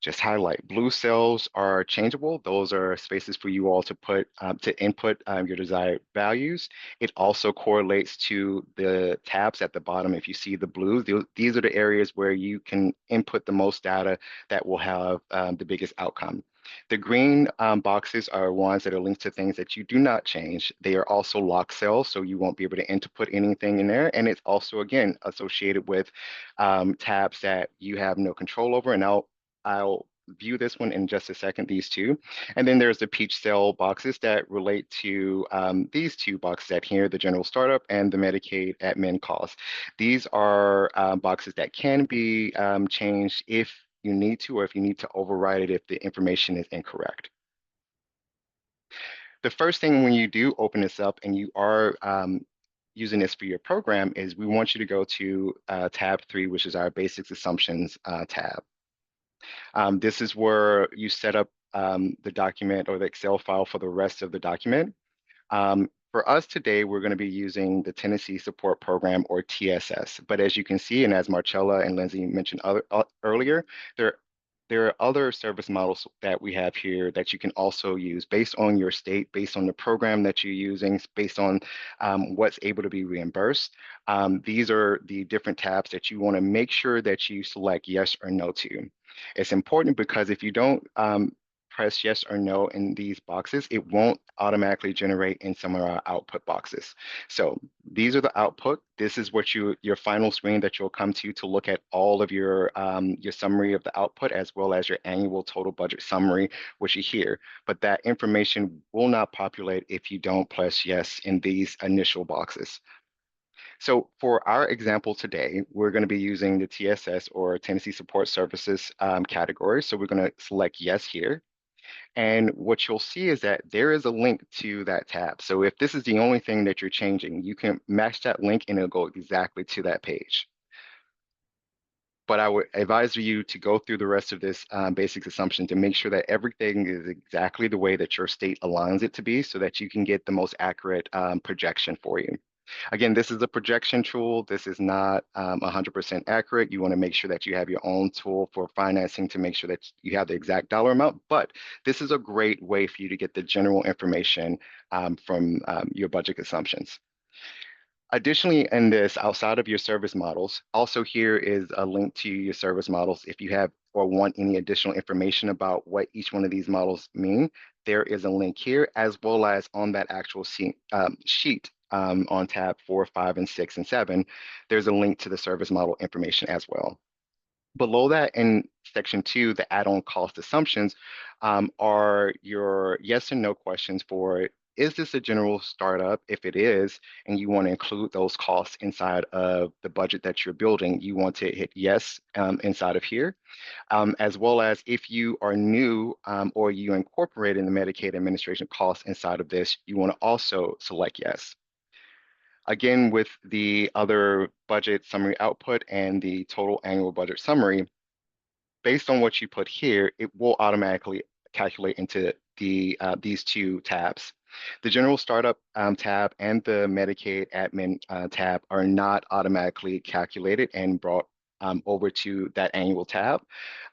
Just highlight. Blue cells are changeable. Those are spaces for you all to put to input your desired values. It also correlates to the tabs at the bottom. If you see the blues, these are the areas where you can input the most data that will have the biggest outcome. The green boxes are ones that are linked to things that you do not change. They are also lock cells, so you won't be able to input anything in there. And it's also, again, associated with tabs that you have no control over. And I'll view this one in just a second, these two. And then there's the peach cell boxes that relate to these two boxes at here, the general startup and the Medicaid admin costs. These are boxes that can be changed if you need to, or if you need to override it if the information is incorrect. The first thing when you do open this up and you are using this for your program is we want you to go to tab 3, which is our basics assumptions tab. This is where you set up the document or the Excel file for the rest of the document. For us today, we're going to be using the Tennessee Support Program or TSS. But as you can see, and as Marcella and Lindsay mentioned earlier, there are other service models that we have here that you can also use based on your state, based on the program that you're using, based on what's able to be reimbursed. These are the different tabs that you want to make sure that you select yes or no to. It's important because if you don't press yes or no in these boxes, it won't automatically generate in some of our output boxes. So these are the output. This is what your final screen that you'll come to look at all of your summary of the output as well as your annual total budget summary, which you hear. But that information will not populate if you don't press yes in these initial boxes. So for our example today, we're going to be using the TSS or Tennessee Support Services category. So we're going to select yes here. And what you'll see is that there is a link to that tab. So if this is the only thing that you're changing, you can match that link and it'll go exactly to that page. But I would advise you to go through the rest of this basics assumption to make sure that everything is exactly the way that your state aligns it to be so that you can get the most accurate projection for you. Again, this is a projection tool. This is not 100% accurate. You want to make sure that you have your own tool for financing to make sure that you have the exact dollar amount. But this is a great way for you to get the general information from your budget assumptions. Additionally, in this, outside of your service models, also here is a link to your service models. If you have or want any additional information about what each one of these models mean, there is a link here, as well as on that actual sheet on tab 4, 5, and 6, and 7, there's a link to the service model information as well. Below that in section 2, the add-on cost assumptions are your yes and no questions for is this a general startup? If it is, and you want to include those costs inside of the budget that you're building, you want to hit yes inside of here, as well as if you are new or you incorporate in the Medicaid administration costs inside of this, you want to also select yes. Again, with the other budget summary output and the total annual budget summary, based on what you put here, it will automatically calculate into these two tabs. The general startup tab and the Medicaid admin tab are not automatically calculated and brought over to that annual tab.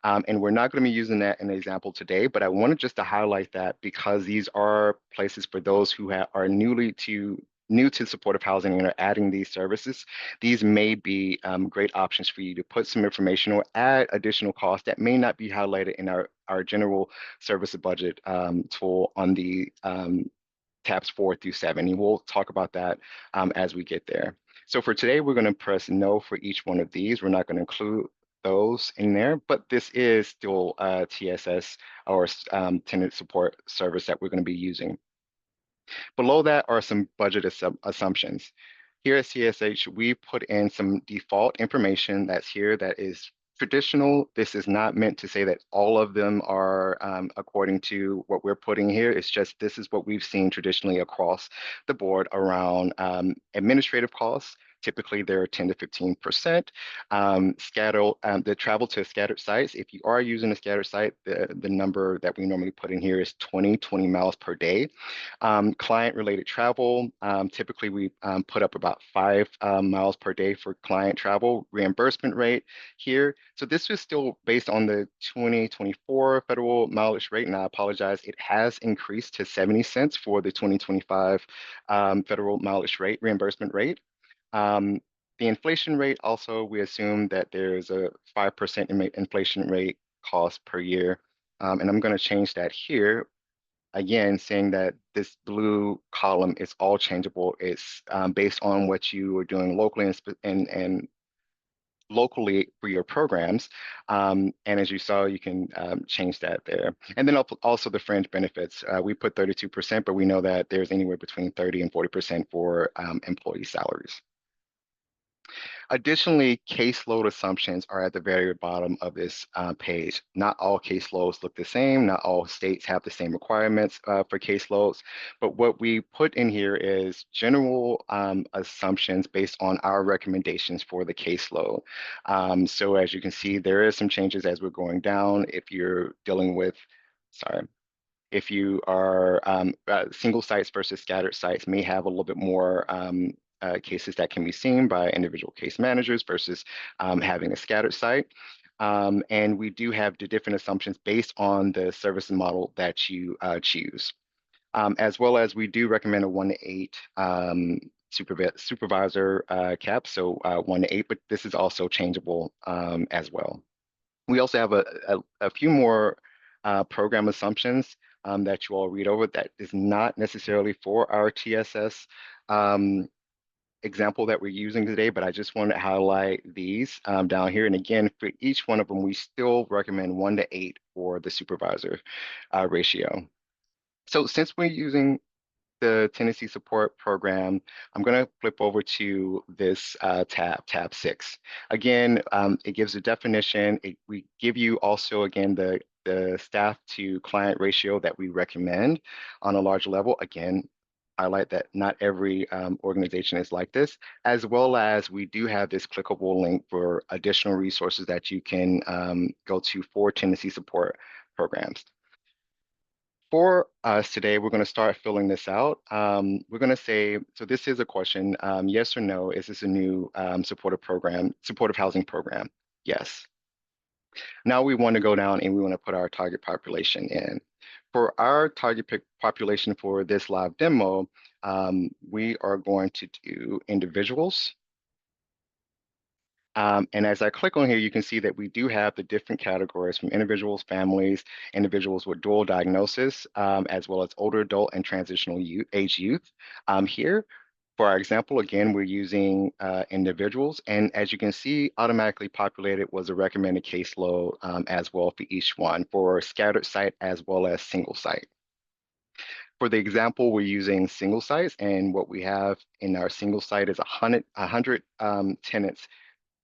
And we're not going to be using that in the example today, but I wanted just to highlight that because these are places for those who are new to supportive housing and are adding these services. These may be great options for you to put some information or add additional costs that may not be highlighted in our general service budget tool on the tabs 4 through 7. And we'll talk about that as we get there. So for today, we're going to press no for each one of these. We're not going to include those in there, but this is still TSS or tenant support service that we're going to be using. Below that are some budget assumptions. Here at CSH, we put in some default information that's here that is traditional. This is not meant to say that all of them are according to what we're putting here. It's just this is what we've seen traditionally across the board around administrative costs, Typically, they're 10 to 15%. The travel to scattered sites, if you are using a scattered site, the number that we normally put in here is 20 miles per day. Client-related travel, typically we put up about 5 miles per day for client travel reimbursement rate here. So this is still based on the 2024 federal mileage rate, and I apologize, it has increased to 70 cents for the 2025 federal mileage rate, reimbursement rate. The inflation rate also, we assume that there's a 5% inflation rate cost per year. And I'm going to change that here. Again, saying that this blue column is all changeable. It's based on what you are doing locally and locally for your programs. And as you saw, you can change that there. And then also the fringe benefits. We put 32%, but we know that there's anywhere between 30 and 40% for employee salaries. Additionally, caseload assumptions are at the very bottom of this page. Not all caseloads look the same. Not all states have the same requirements for caseloads. But what we put in here is general assumptions based on our recommendations for the caseload. So as you can see, there is some changes as we're going down. If you're dealing with, sorry, if you are single sites versus scattered sites may have a little bit more cases that can be seen by individual case managers versus having a scattered site. And we do have the different assumptions based on the service model that you choose. As well as we do recommend a 1 to 8 supervisor cap, so 1 to 8, but this is also changeable as well. We also have a few more program assumptions that you all read over that is not necessarily for our TSS example that we're using today, but I just want to highlight these down here. And again, for each one of them, we still recommend 1 to 8 for the supervisor ratio. So since we're using the Tennessee Support Program, I'm going to flip over to this tab 6. Again, it gives a definition. We give you also, again, the staff to client ratio that we recommend on a large level. Again, highlight that not every organization is like this, as well as we do have this clickable link for additional resources that you can go to for Tennessee Support programs. For us today, we're going to start filling this out. We're going to say, so this is a question, yes or no, is this a new supportive housing program? Yes. Now we want to go down and we want to put our target population in. For our target population for this live demo, we are going to do individuals. And as I click on here, you can see that we do have the different categories from individuals, families, individuals with dual diagnosis, as well as older adult and transitional age youth. Here, for our example, again, we're using individuals. And as you can see, automatically populated was a recommended caseload as well for each one for scattered site as well as single site. For the example, we're using single sites, and what we have in our single site is 100 tenants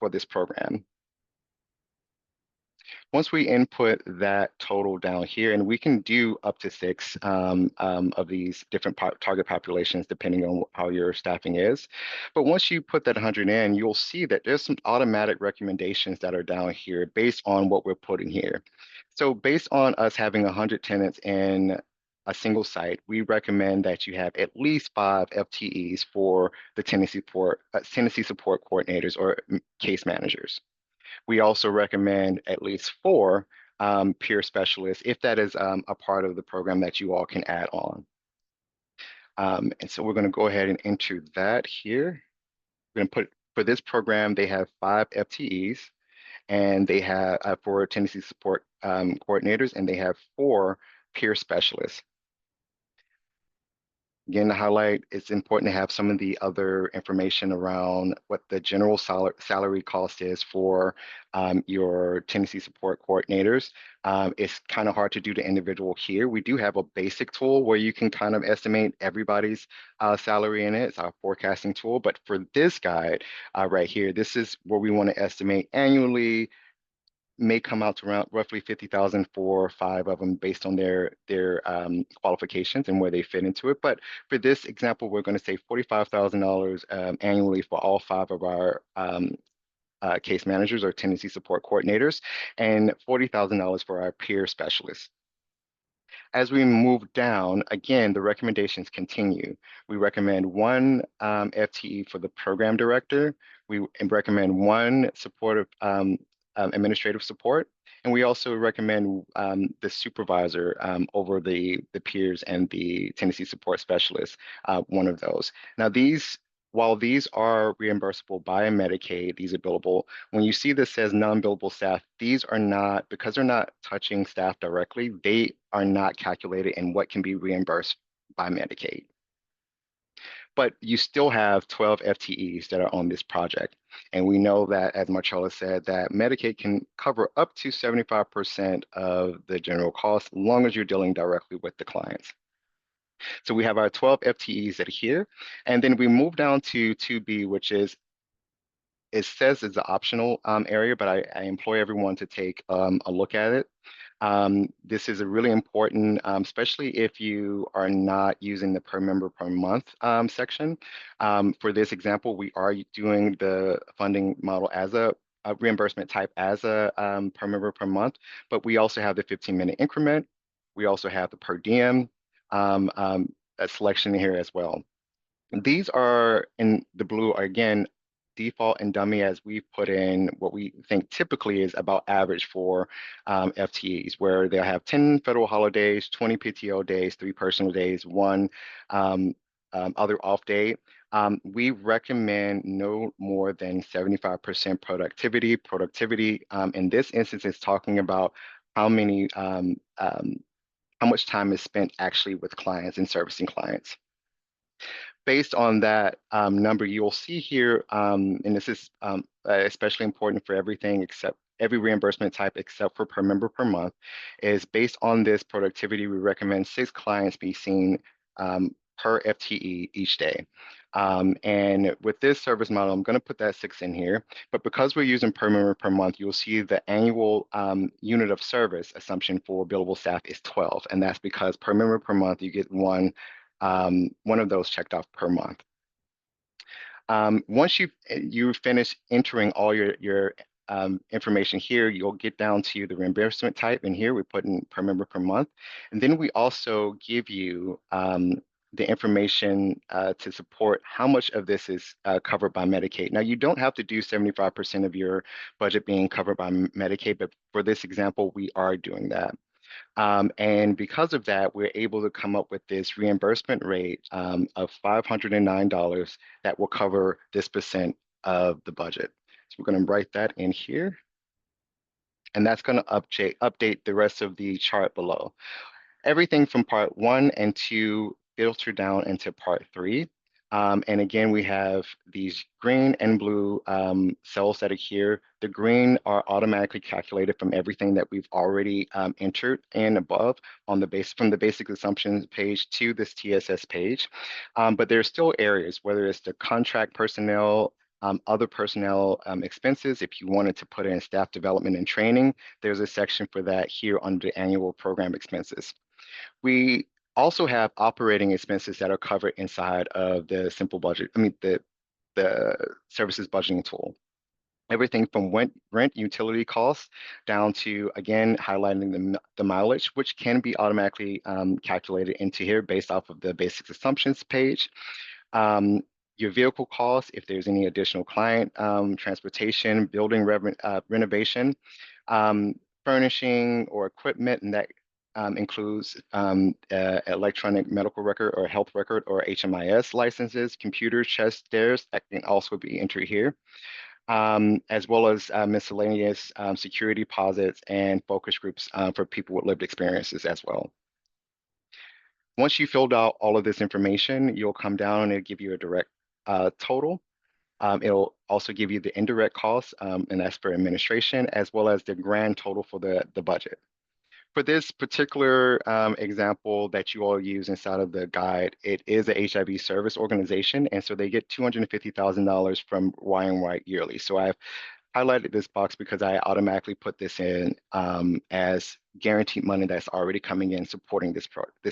for this program. Once we input that total down here, and we can do up to 6 of these different target populations depending on how your staffing is. But once you put that 100 in, you'll see that there's some automatic recommendations that are down here based on what we're putting here. So based on us having 100 tenants in a single site, we recommend that you have at least 5 FTEs for the Tennessee support coordinators or case managers. We also recommend at least 4 peer specialists if that is a part of the program that you all can add on. And so we're going to go ahead and enter that here. We're going to put, for this program, they have 5 FTEs, and they have for Tennessee support coordinators, and they have 4 peer specialists. Again, to highlight, it's important to have some of the other information around what the general salary cost is for your Tennessee support coordinators. It's kind of hard to do the individual here. We do have a basic tool where you can kind of estimate everybody's salary in it. It's our forecasting tool. But for this guide right here, this is where we want to estimate annually may come out to around roughly 50,000 for 5 of them based on their qualifications and where they fit into it. But for this example, we're going to say $45,000 annually for all 5 of our case managers or tenancy support coordinators, and $40,000 for our peer specialists. As we move down, again, the recommendations continue. We recommend one FTE for the program director. We recommend one supportive administrative support. And we also recommend the supervisor over the peers and the tenancy support specialist, one of those. Now, while these are reimbursable by Medicaid, these are billable. When you see this says non-billable staff, these are not, because they're not touching staff directly, they are not calculated in what can be reimbursed by Medicaid. But you still have 12 FTEs that are on this project. And we know that, as Marcella said, that Medicaid can cover up to 75% of the general cost, as long as you're dealing directly with the clients. So we have our 12 FTEs that are here. And then we move down to 2B, which is, it says it's an optional area, but I employ everyone to take a look at it. This is a really important, especially if you are not using the per member per month section. For this example, we are doing the funding model as a reimbursement type as a per member per month, but we also have the 15-minute increment. We also have the per diem a selection here as well. These are in the blue are again default and dummy, as we've put in what we think typically is about average for FTEs, where they'll have 10 federal holidays, 20 PTO days, 3 personal days, 1 other off day. We recommend no more than 75% productivity. Productivity in this instance is talking about how many how much time is spent actually with clients and servicing clients. Based on that number, you'll see here, and this is especially important for everything except every reimbursement type except for per member per month, is based on this productivity, we recommend 6 clients be seen per FTE each day. And with this service model, I'm going to put that 6 in here, but because we're using per member per month, you'll see the annual unit of service assumption for billable staff is 12, and that's because per member per month, you get one of those checked off per month. Once you finish entering all your information here, you'll get down to the reimbursement type, and here we put in per member per month. And then we also give you the information to support how much of this is covered by Medicaid. Now, you don't have to do 75% of your budget being covered by Medicaid, but for this example, we are doing that. And because of that, we're able to come up with this reimbursement rate of $509 that will cover this percent of the budget. So we're going to write that in here. And that's going to update the rest of the chart below. Everything from part 1 and 2 filter down into part 3. And again, we have these green and blue cells that are here. The green are automatically calculated from everything that we've already entered and above on from the basic assumptions page to this TSS page. But there's still areas, whether it's the contract personnel, other personnel expenses. If you wanted to put in staff development and training, there's a section for that here under annual program expenses. We also have operating expenses that are covered inside of the simple budget, the services budgeting tool. Everything from rent, utility costs, down to, again, highlighting the mileage, which can be automatically calculated into here based off of the basic assumptions page. Your vehicle costs, if there's any additional client transportation, building renovation, furnishing or equipment, and that includes electronic medical record or health record or HMIS licenses, computers, chest stairs, that can also be entered here, as well as miscellaneous security deposits and focus groups for people with lived experiences as well. Once you filled out all of this information, you'll come down and it'll give you a direct total. It'll also give you the indirect costs, and that's for administration, as well as the grand total for the budget. For this particular example that you all use inside of the guide, it is a HIV service organization, and so they get $250,000 from Y&Y yearly. So I've highlighted this box because I automatically put this in as guaranteed money that's already coming in supporting this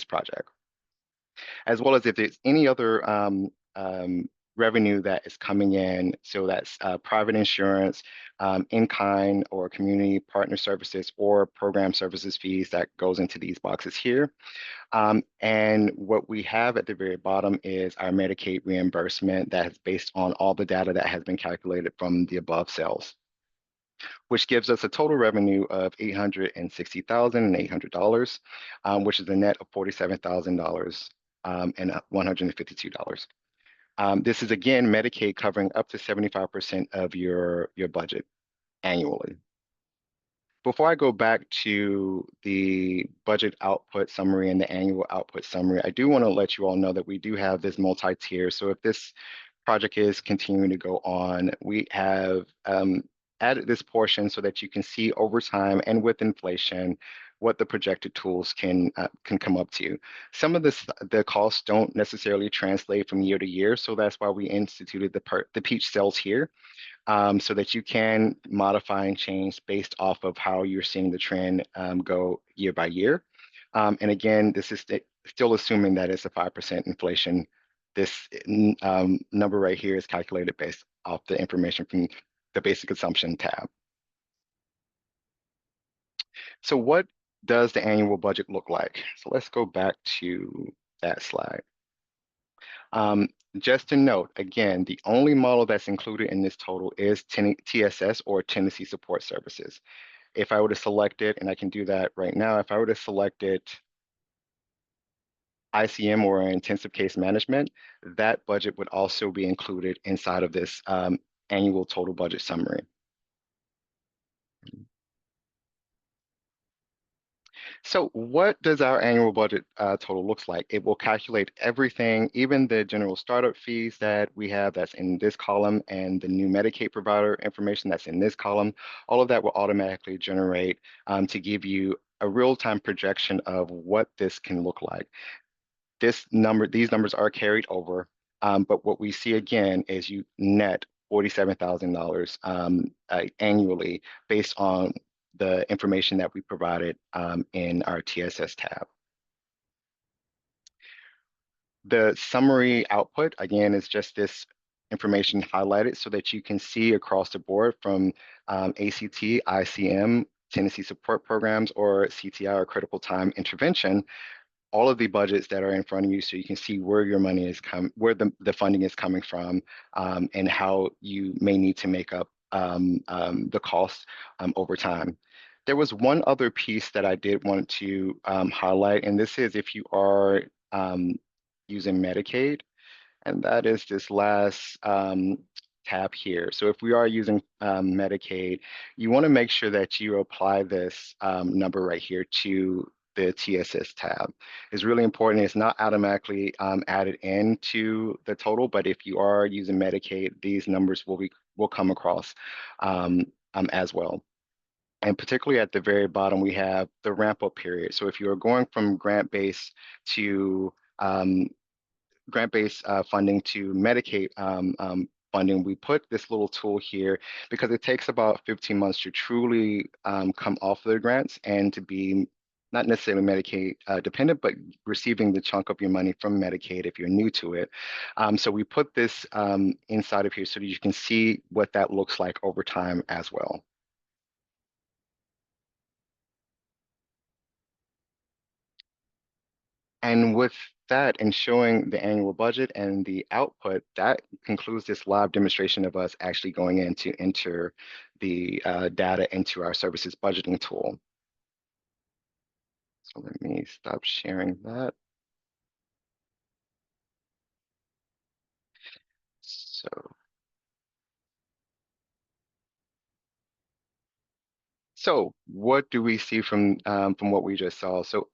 project, as well as if there's any other revenue that is coming in. So that's private insurance, in-kind or community partner services or program services fees that goes into these boxes here. And what we have at the very bottom is our Medicaid reimbursement that is based on all the data that has been calculated from the above cells, which gives us a total revenue of $860,800, which is a net of $47,000 and $152. This is again Medicaid covering up to 75% of your budget annually. Before I go back to the budget output summary and the annual output summary, I do want to let you all know that we do have this multi-tier. So if this project is continuing to go on, we have added this portion so that you can see over time and with inflation what the projected tools can come up to. Some of the costs don't necessarily translate from year to year, so that's why we instituted the peach cells here, so that you can modify and change based off of how you're seeing the trend go year by year. And again, this is still assuming that it's a 5% inflation. This number right here is calculated based off the information from the basic assumption tab. So what does the annual budget look like? So let's go back to that slide. Um, just to note, again, the only model that's included in this total is TSS or Tenancy Support Services. If I were to select it, and I can do that right now, if I were to select it ICM or Intensive Case Management, that budget would also be included inside of this annual total budget summary. So what does our annual budget total looks like? It will calculate everything, even the general startup fees that we have that's in this column and the new Medicaid provider information that's in this column. All of that will automatically generate to give you a real-time projection of what this can look like. These numbers are carried over, but what we see again is you net $47,000 annually based on the information that we provided in our TSS tab. The summary output, again, is just this information highlighted so that you can see across the board from ACT, ICM, Tennessee Support Programs, or CTI, or Critical Time Intervention, all of the budgets that are in front of you so you can see where your money is where the funding is coming from, and how you may need to make up the cost over time. There was one other piece that I did want to highlight, and this is if you are using Medicaid, and that is this last tab here. So if we are using Medicaid, you want to make sure that you apply this number right here to the TSS tab. It's really important. It's not automatically added into the total, but if you are using Medicaid, these numbers will come across as well. And particularly at the very bottom, we have the ramp up period. So if you are going from grant-based to funding to Medicaid funding, we put this little tool here because it takes about 15 months to truly come off of the grants and to be not necessarily Medicaid dependent, but receiving the chunk of your money from Medicaid if you're new to it. So we put this inside of here so that you can see what that looks like over time as well. And with that and showing the annual budget and the output, that concludes this live demonstration of us actually going in to enter the data into our services budgeting tool. So let me stop sharing that. So what do we see from what we just saw? So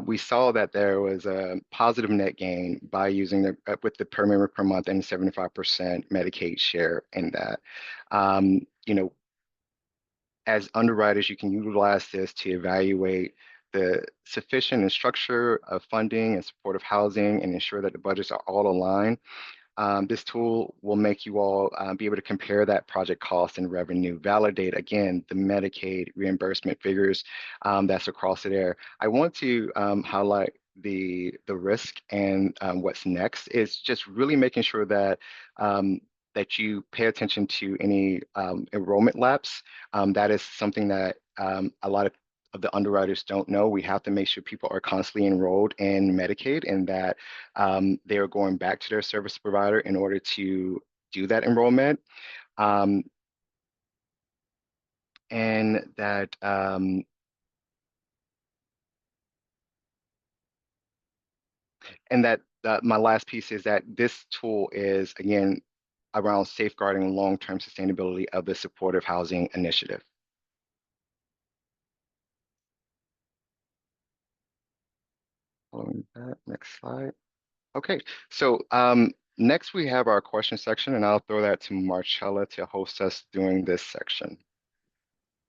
we saw that there was a positive net gain by using with the per member per month and 75% Medicaid share in that. You know, as underwriters, you can utilize this to evaluate the sufficient and structure of funding and supportive housing and ensure that the budgets are all aligned. This tool will make you all be able to compare that project cost and revenue, validate, again, the Medicaid reimbursement figures that's across there. I want to highlight the risk and what's next is just really making sure that that you pay attention to any enrollment lapse. That is something that a lot of the underwriters don't know. We have to make sure people are constantly enrolled in Medicaid and that they are going back to their service provider in order to do that enrollment. Um, and that my last piece is that this tool is again around safeguarding long-term sustainability of the supportive housing initiative. Following that, next slide. Okay, so next we have our question section, and I'll throw that to Marcella to host us during this section.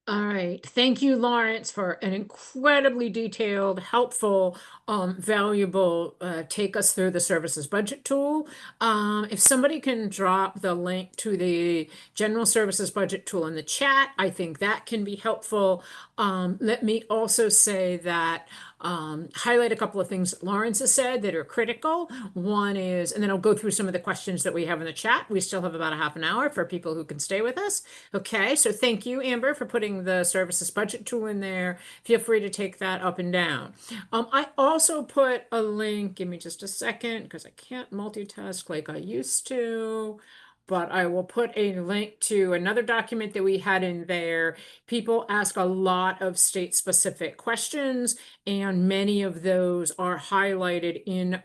All right. Thank you, Lawrence, for an incredibly detailed, helpful, valuable take us through the services budget tool. If somebody can drop the link to the general services budget tool in the chat, I think that can be helpful. Let me also say that highlight a couple of things Lawrence has said that are critical. One is, and then I'll go through some of the questions that we have in the chat. We still have about a half an hour for people who can stay with us. Okay, so thank you, Amber, for putting the services budget tool in there. Feel free to take that up and down. I also put a link, give me just a second, because I can't multitask like I used to. But I will put a link to another document that we had in there. People ask a lot of state-specific questions, and many of those are highlighted in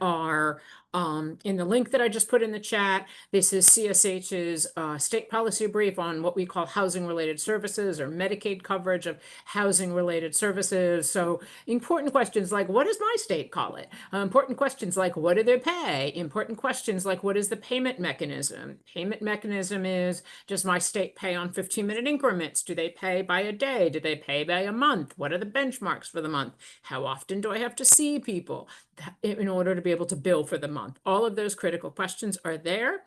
the link that I just put in the chat. This is CSH's state policy brief on what we call housing-related services or Medicaid coverage of housing-related services. So important questions like, what does my state call it? Important questions like, what do they pay? Important questions like, what is the payment mechanism? Payment mechanism is, does my state pay on 15-minute increments? Do they pay by a day? Do they pay by a month? What are the benchmarks for the month? How often do I have to see people in order to be able to bill for the month? All of those critical questions are there.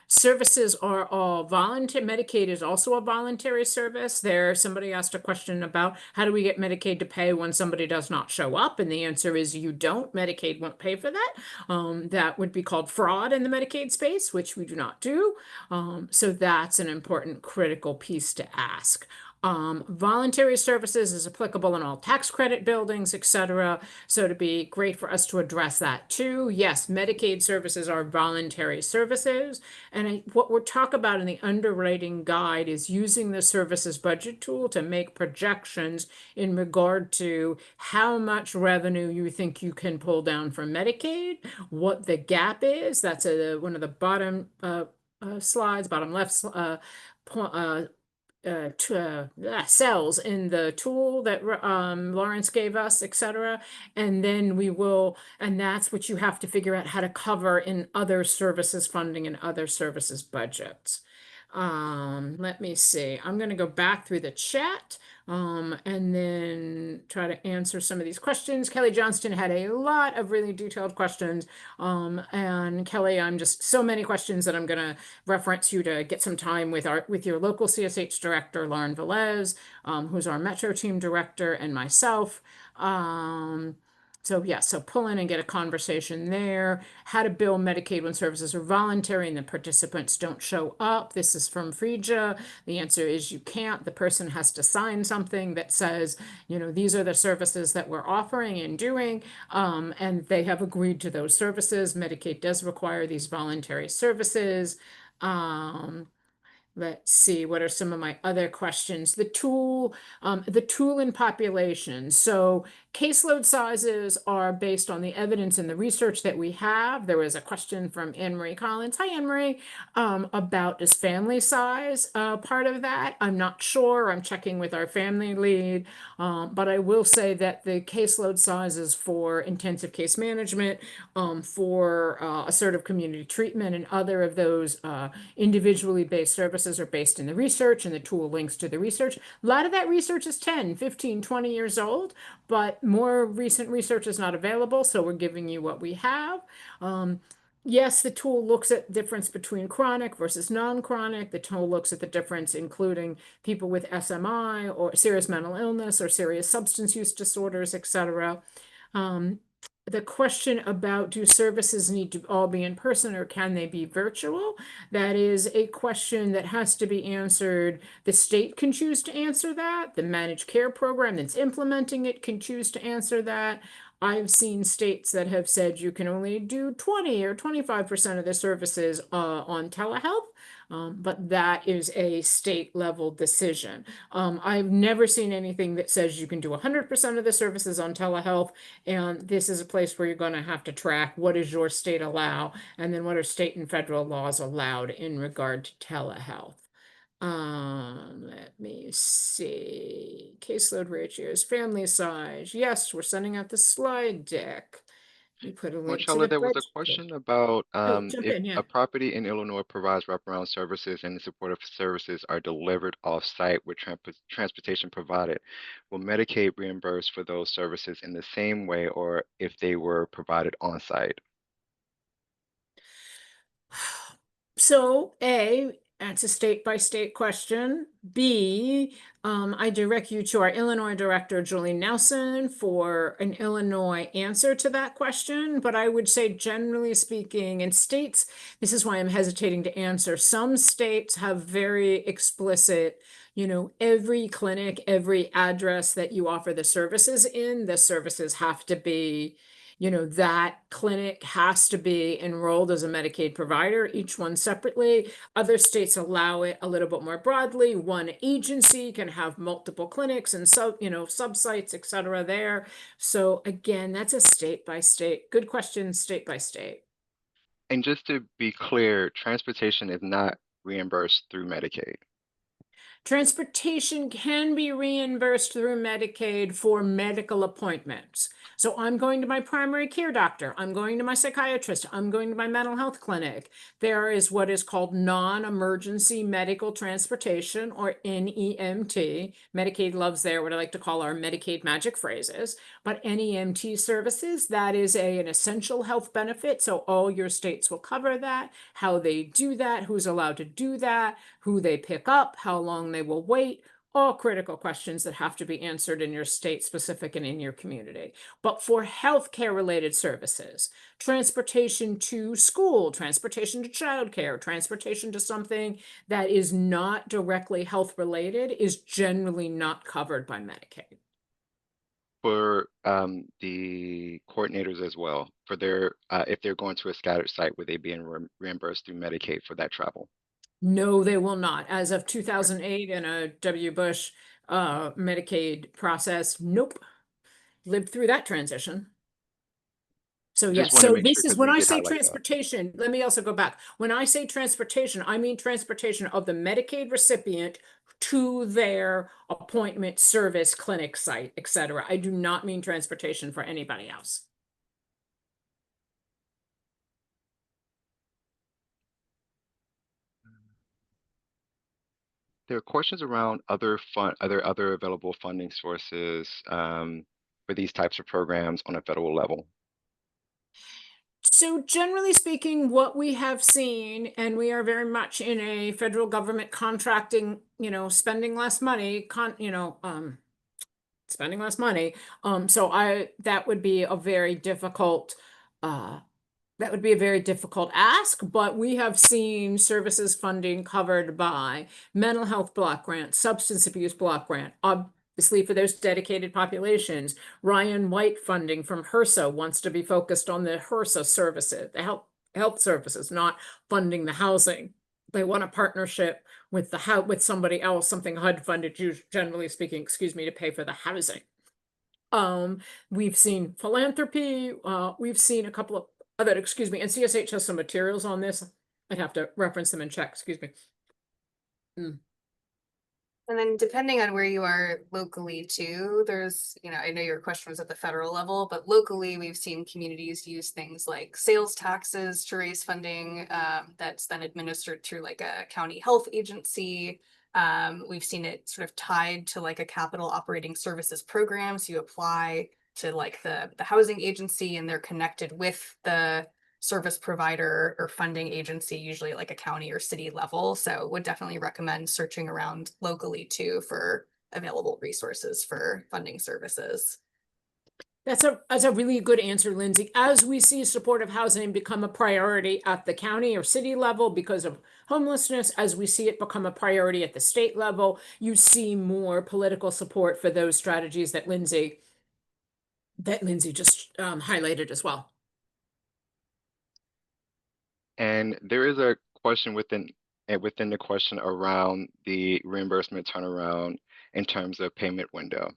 Services are all voluntary. Medicaid is also a voluntary service. Somebody asked a question about how do we get Medicaid to pay when somebody does not show up? And the answer is you don't. Medicaid won't pay for that. That would be called fraud in the Medicaid space, which we do not do. So that's an important critical piece to ask. Voluntary services is applicable in all tax credit buildings, etc. So to be great for us to address that too. Yes, Medicaid services are voluntary services. And what we're talking about in the underwriting guide is using the services budget tool to make projections in regard to how much revenue you think you can pull down from Medicaid, what the gap is. That's one of the bottom slides, bottom left cells in the tool that Lawrence gave us, etc. And then and that's what you have to figure out how to cover in other services funding and other services budgets. Let me see. I'm going to go back through the chat and then try to answer some of these questions. Kelly Johnston had a lot of really detailed questions. And Kelly, I'm just so many questions that I'm going to reference you to get some time with your local CSH director, Lauren Velez, who's our Metro team director, and myself. So yeah, so pull in and get a conversation there. How to bill Medicaid when services are voluntary and the participants don't show up. This is from Frija. The answer is you can't. The person has to sign something that says, these are the services that we're offering and doing, and they have agreed to those services. Medicaid does require these voluntary services. Let's see, what are some of my other questions? The tool in population. So caseload sizes are based on the evidence and the research that we have. There was a question from Anne Marie Collins. Hi, Anne Marie, about is family size part of that? I'm not sure. I'm checking with our family lead, but I will say that the caseload sizes for intensive case management, for assertive community treatment, and other of those individually based services are based in the research, and the tool links to the research. A lot of that research is 10, 15, 20 years old, but more recent research is not available, so we're giving you what we have. Yes, the tool looks at difference between chronic versus non-chronic. The tool looks at the difference, including people with SMI or serious mental illness or serious substance use disorders, etc. Um, the question about do services need to all be in person or can they be virtual? That is a question that has to be answered. The state can choose to answer that. The managed care program that's implementing it can choose to answer that. I've seen states that have said you can only do 20 or 25% of the services on telehealth, but that is a state level decision. I've never seen anything that says you can do 100% of the services on telehealth, and this is a place where you're going to have to track what does your state allow, and then what are state and federal laws allowed in regard to telehealth. Let me see. Caseload ratios, family size. Yes, we're sending out the slide deck. We put a link to Marcella, the there was a budget. question about Oh, jump if in, yeah. a property in Illinois provides wraparound services and the supportive services are delivered off-site with transportation provided, will Medicaid reimburse for those services in the same way or if they were provided on-site? So, A, that's a state by state question. B, I direct you to our Illinois director, Julie Nelson, for an Illinois answer to that question. But I would say, generally speaking, in states, this is why I'm hesitating to answer. Some states have very explicit, every clinic, every address that you offer the services in, the services have to be that clinic has to be enrolled as a Medicaid provider, each one separately. Other states allow it a little bit more broadly. One agency can have multiple clinics and sub-sites, et cetera, there. So again, that's a state by state. Good question, state by state. And just to be clear, transportation is not reimbursed through Medicaid. Transportation can be reimbursed through Medicaid for medical appointments. So I'm going to my primary care doctor. I'm going to my psychiatrist. I'm going to my mental health clinic. There is what is called non-emergency medical transportation, or NEMT. Medicaid loves their, what I like to call our Medicaid magic phrases. But NEMT services, that is an essential health benefit. So all your states will cover that, how they do that, who's allowed to do that, who they pick up, how long they will wait, all critical questions that have to be answered in your state specific and in your community. But for healthcare related services, transportation to school, transportation to childcare, transportation to something that is not directly health related is generally not covered by Medicaid. For the coordinators as well, for their if they're going to a scattered site, would they be reimbursed through Medicaid for that travel? No, they will not. As of 2008 and a W. Bush Medicaid process, nope. Lived through that transition. So Just yes, want to so make sure this is because when we I did say highlight that. transportation, let me also go back. When I say transportation, I mean transportation of the Medicaid recipient to their appointment service clinic site, et cetera. I do not mean transportation for anybody else. There are questions around other available funding sources for these types of programs on a federal level. So generally speaking, what we have seen, and we are very much in a federal government contracting, spending less money, spending less money. So that would be a very difficult uh that would be a very difficult ask, but we have seen services funding covered by mental health block grant, substance abuse block grant, obviously for those dedicated populations. Ryan White funding from HRSA wants to be focused on the HRSA services, the health services, not funding the housing. They want a partnership with with somebody else, something HUD funded, generally speaking, excuse me, to pay for the housing. We've seen philanthropy. We've seen a couple of other, excuse me, and CSH has some materials on this. I'd have to reference them and check, excuse me. And then depending on where you are locally too, there's, I know your question was at the federal level, but locally we've seen communities use things like sales taxes to raise funding that's then administered through like a county health agency. We've seen it sort of tied to like a capital operating services program. So you apply to like the housing agency and they're connected with the service provider or funding agency, usually like a county or city level. So would definitely recommend searching around locally too for available resources for funding services. That's a really good answer, Lindsay. As we see supportive housing become a priority at the county or city level because of homelessness, as we see it become a priority at the state level, you see more political support for those strategies that Lindsay just highlighted as well. And there is a question within the question around the reimbursement turnaround in terms of payment window.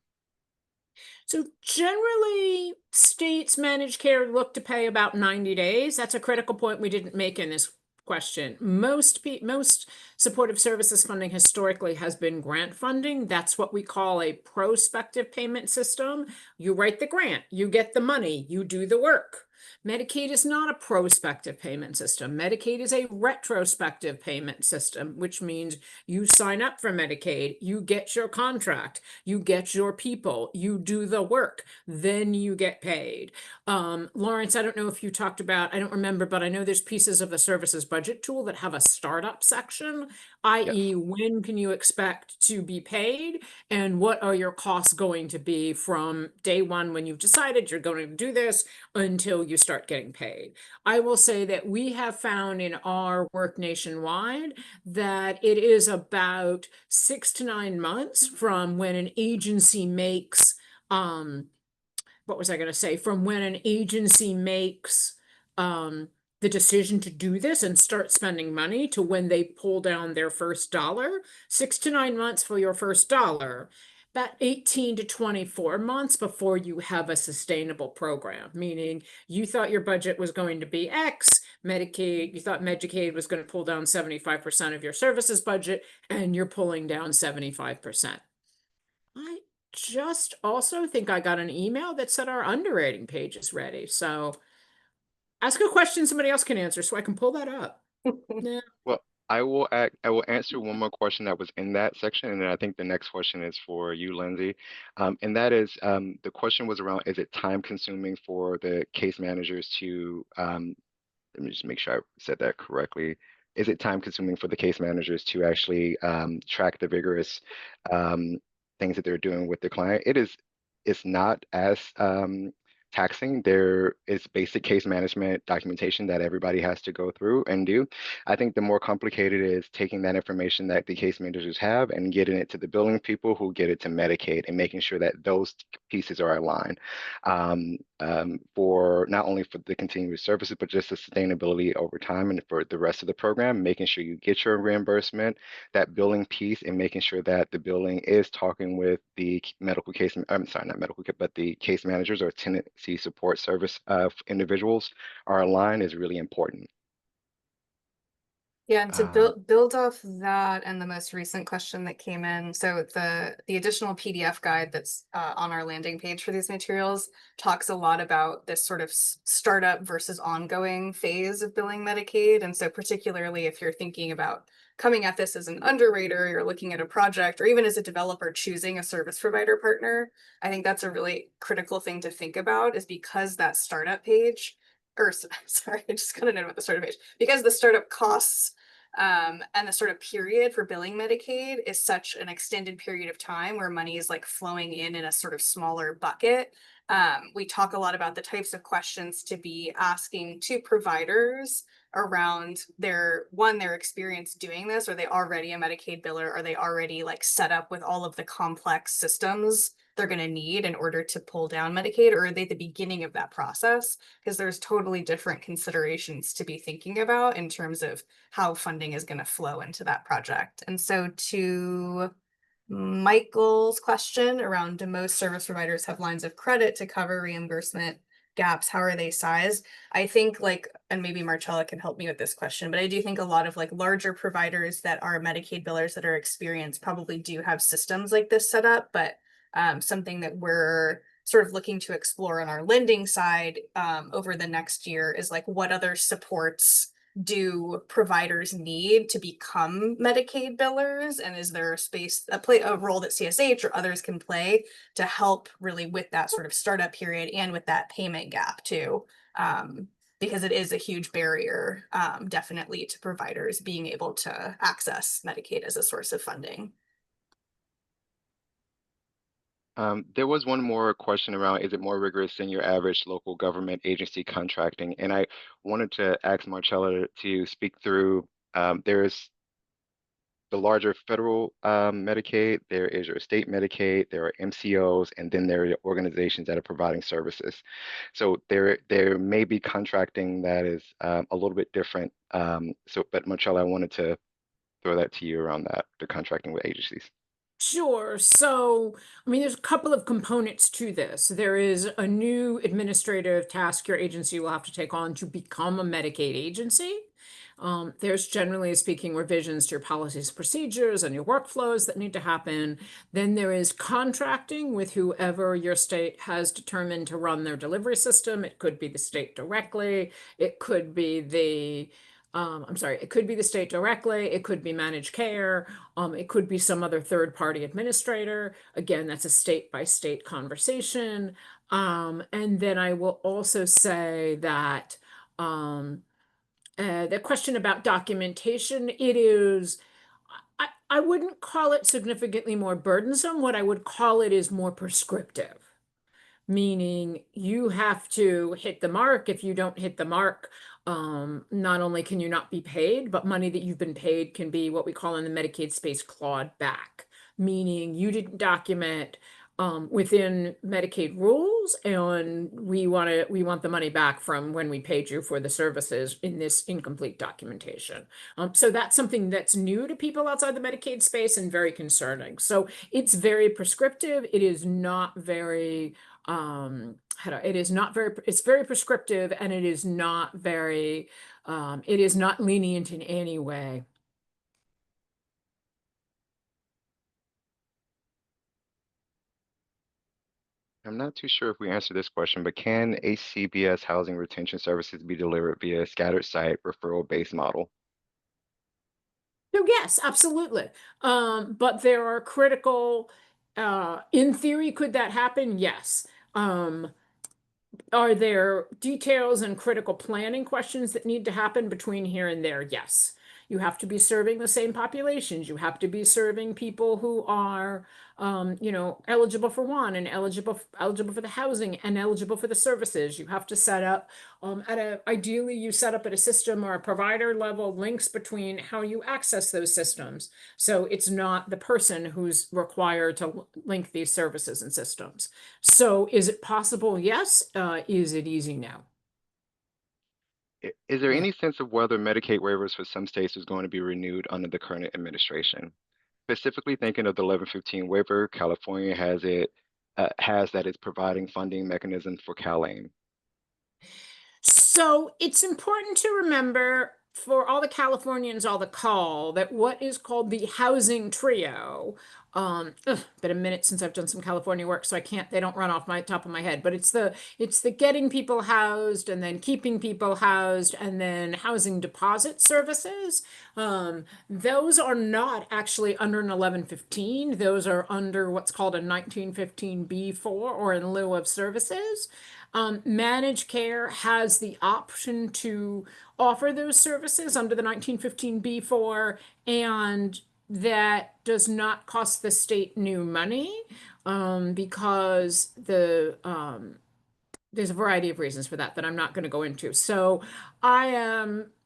So generally, states managed care look to pay about 90 days. That's a critical point we didn't make in this question. Most supportive services funding historically has been grant funding. That's what we call a prospective payment system. You write the grant, you get the money, you do the work. Medicaid is not a prospective payment system. Medicaid is a retrospective payment system, which means you sign up for Medicaid, you get your contract, you get your people, you do the work, then you get paid. Lawrence, I don't know if you talked about, I don't remember, but I know there's pieces of the services budget tool that have a startup section, Yes. i.e., when can you expect to be paid and what are your costs going to be from day one when you've decided you're going to do this until you start getting paid. I will say that we have found in our work nationwide that it is about 6 to 9 months from when an agency makes, what was I going to say? From when an agency makes the decision to do this and start spending money to when they pull down their first dollar. 6 to 9 months for your first dollar. About 18 to 24 months before you have a sustainable program, meaning you thought your budget was going to be X, Medicaid, you thought Medicaid was going to pull down 75% of your services budget, and you're pulling down 75%. I just also think I got an email that said our underwriting page is ready. So ask a question somebody else can answer so I can pull that up. Yeah. Well, I will answer one more question that was in that section, and then I think the next question is for you, Lindsay. And that is the question was around, is it time consuming for the case managers to let me just make sure I said that correctly. Is it time consuming for the case managers to actually track the vigorous things that they're doing with the client? It's not as taxing. There is basic case management documentation that everybody has to go through and do. I think the more complicated is taking that information that the case managers have and getting it to the billing people who get it to Medicaid and making sure that those pieces are aligned for not only for the continuous services, but just the sustainability over time and for the rest of the program, making sure you get your reimbursement, that billing piece, and making sure that the billing is talking with the medical case, I'm sorry, not medical, but the case managers or tenancy support service individuals are aligned is really important. Yeah, and to Um, build off that and the most recent question that came in, so the additional PDF guide that's on our landing page for these materials talks a lot about this sort of startup versus ongoing phase of billing Medicaid. And so particularly if you're thinking about coming at this as an underwriter, you're looking at a project, or even as a developer choosing a service provider partner, I think that's a really critical thing to think about, is because that startup page, or sorry, I just got a note about the startup page, because the startup costs and the sort of period for billing Medicaid is such an extended period of time where money is like flowing in a sort of smaller bucket. We talk a lot about the types of questions to be asking to providers around their experience doing this. Are they already a Medicaid biller? Are they already like set up with all of the complex systems they're going to need in order to pull down Medicaid? Or are they at the beginning of that process? Because there's totally different considerations to be thinking about in terms of how funding is going to flow into that project. And so to Michael's question around, do most service providers have lines of credit to cover reimbursement gaps? How are they sized? I think like, and maybe Marcella can help me with this question, but I do think a lot of like larger providers that are Medicaid billers that are experienced probably do have systems like this set up, but something that we're sort of looking to explore on our lending side over the next year is like, what other supports do providers need to become Medicaid billers? And is there a space, a role that CSH or others can play to help really with that sort of startup period and with that payment gap too? because it is a huge barrier, definitely, to providers being able to access Medicaid as a source of funding. There was one more question around, is it more rigorous than your average local government agency contracting? And I wanted to ask Marcella to speak through, there's the larger federal Medicaid, there is your state Medicaid, there are MCOs, and then there are organizations that are providing services. So there may be contracting that is a little bit different. But Marcella, I wanted to throw that to you around that, the contracting with agencies. Sure. So, I mean, there's a couple of components to this. There is a new administrative task your agency will have to take on to become a Medicaid agency. There's generally speaking revisions to your policies, procedures, and your workflows that need to happen. Then there is contracting with whoever your state has determined to run their delivery system. It could be the state directly. It could be it could be the state directly. It could be managed care. It could be some other third-party administrator. Again, that's a state-by-state conversation. And then I will also say that the question about documentation, I wouldn't call it significantly more burdensome. What I would call it is more prescriptive, meaning you have to hit the mark. If you don't hit the mark, not only can you not be paid, but money that you've been paid can be what we call in the Medicaid space clawed back, meaning you didn't document within Medicaid rules, and we want the money back from when we paid you for the services in this incomplete documentation. So that's something that's new to people outside the Medicaid space and very concerning. So it's very prescriptive. It is not very it's very prescriptive, and it is not very it is not lenient in any way. I'm not too sure if we answered this question, but can HCBS housing retention services be delivered via scattered site referral-based model? So yes, absolutely. But there are critical, in theory, could that happen? Yes. Are there details and critical planning questions that need to happen between here and there? Yes. You have to be serving the same populations. You have to be serving people who are, eligible for one and eligible for the housing and eligible for the services. You have to set up, ideally you set up at a system or a provider level links between how you access those systems. So it's not the person who's required to link these services and systems. So is it possible? Yes. Is it easy? No. Is there Yeah. any sense of whether Medicaid waivers for some states is going to be renewed under the current administration? Specifically thinking of the 1115 waiver, California has that it's providing funding mechanisms for CalAIM. So it's important to remember for all the Californians on the call that what is called the housing trio, been a minute since I've done some California work, so they don't run off my top of my head, but it's the getting people housed and then keeping people housed and then housing deposit services. Those are not actually under an 1115. Those are under what's called a 1915B4 or in lieu of services. Managed care has the option to offer those services under the 1915B4, and that does not cost the state new money because there's a variety of reasons for that I'm not going to go into. So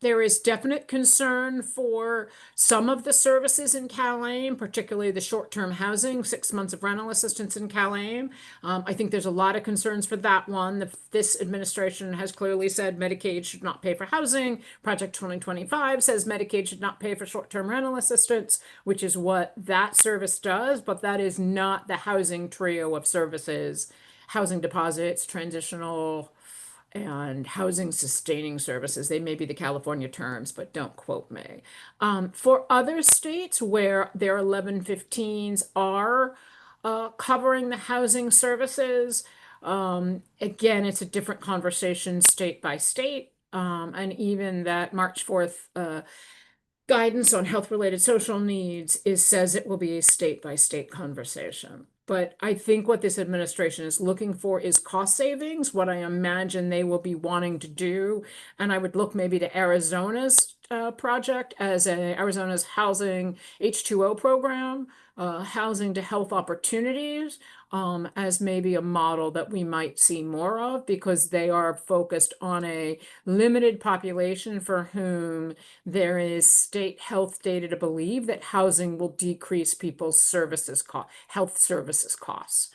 there is definite concern for some of the services in CalAIM, particularly the short-term housing, 6 months of rental assistance in CalAIM. I think there's a lot of concerns for that one. This administration has clearly said Medicaid should not pay for housing. Project 2025 says Medicaid should not pay for short-term rental assistance, which is what that service does, but that is not the housing trio of services: housing deposits, transitional, and housing sustaining services. They may be the California terms, but don't quote me. For other states where their 1115s are covering the housing services, again, it's a different conversation state by state. And even that March 4th guidance on health-related social needs says it will be a state-by-state conversation. But I think what this administration is looking for is cost savings, what I imagine they will be wanting to do. And I would look maybe to Arizona's project as Arizona's housing H2O program, housing to health opportunities, as maybe a model that we might see more of, because they are focused on a limited population for whom there is state health data to believe that housing will decrease people's health services costs.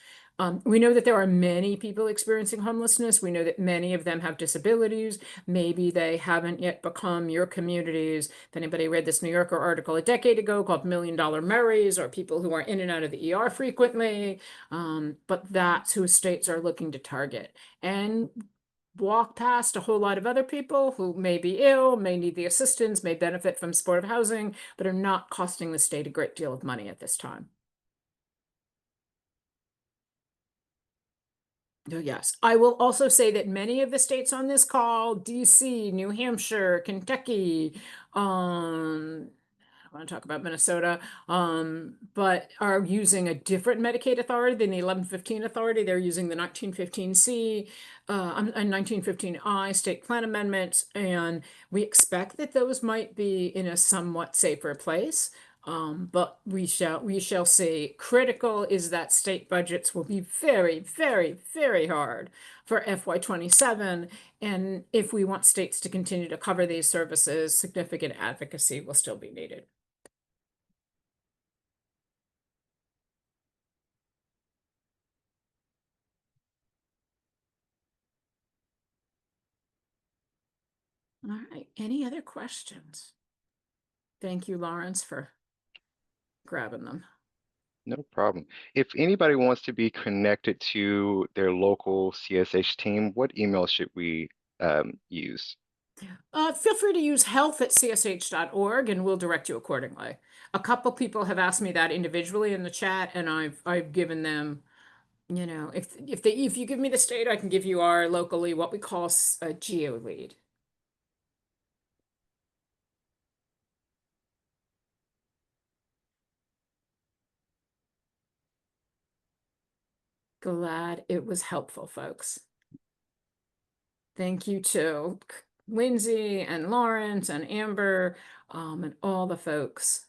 We know that there are many people experiencing homelessness. We know that many of them have disabilities. Maybe they haven't yet become your communities. If anybody read this New Yorker article a decade ago called $1 Million Marys, or people who are in and out of the ER frequently, but that's who states are looking to target. And walk past a whole lot of other people who may be ill, may need the assistance, may benefit from supportive housing, but are not costing the state a great deal of money at this time. Oh, yes. I will also say that many of the states on this call, DC, New Hampshire, Kentucky, I want to talk about Minnesota, but are using a different Medicaid authority than the 1115 authority. They're using the 1915C and 1915I state plan amendments, and we expect that those might be in a somewhat safer place. But we shall see. Critical is that state budgets will be very, very, very hard for FY27. And if we want states to continue to cover these services, significant advocacy will still be needed. All right, any other questions? Thank you, Lawrence, for grabbing them. No problem. If anybody wants to be connected to their local CSH team, what email should we use? Feel free to use health@csh.org and we'll direct you accordingly. A couple people have asked me that individually in the chat, and I've given them, if you give me the state, I can give you our locally what we call a geo lead. Glad it was helpful, folks. Thank you to Lindsay and Lawrence and Amber, and all the folks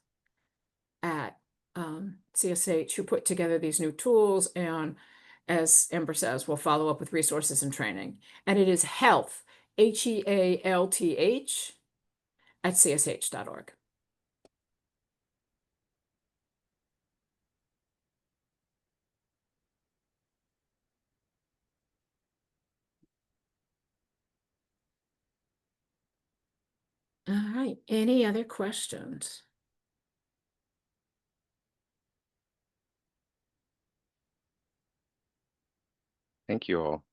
at CSH who put together these new tools. And as Amber says, we'll follow up with resources and training. And it is health, HEALTH, @csh.org. All right, any other questions? Thank you all.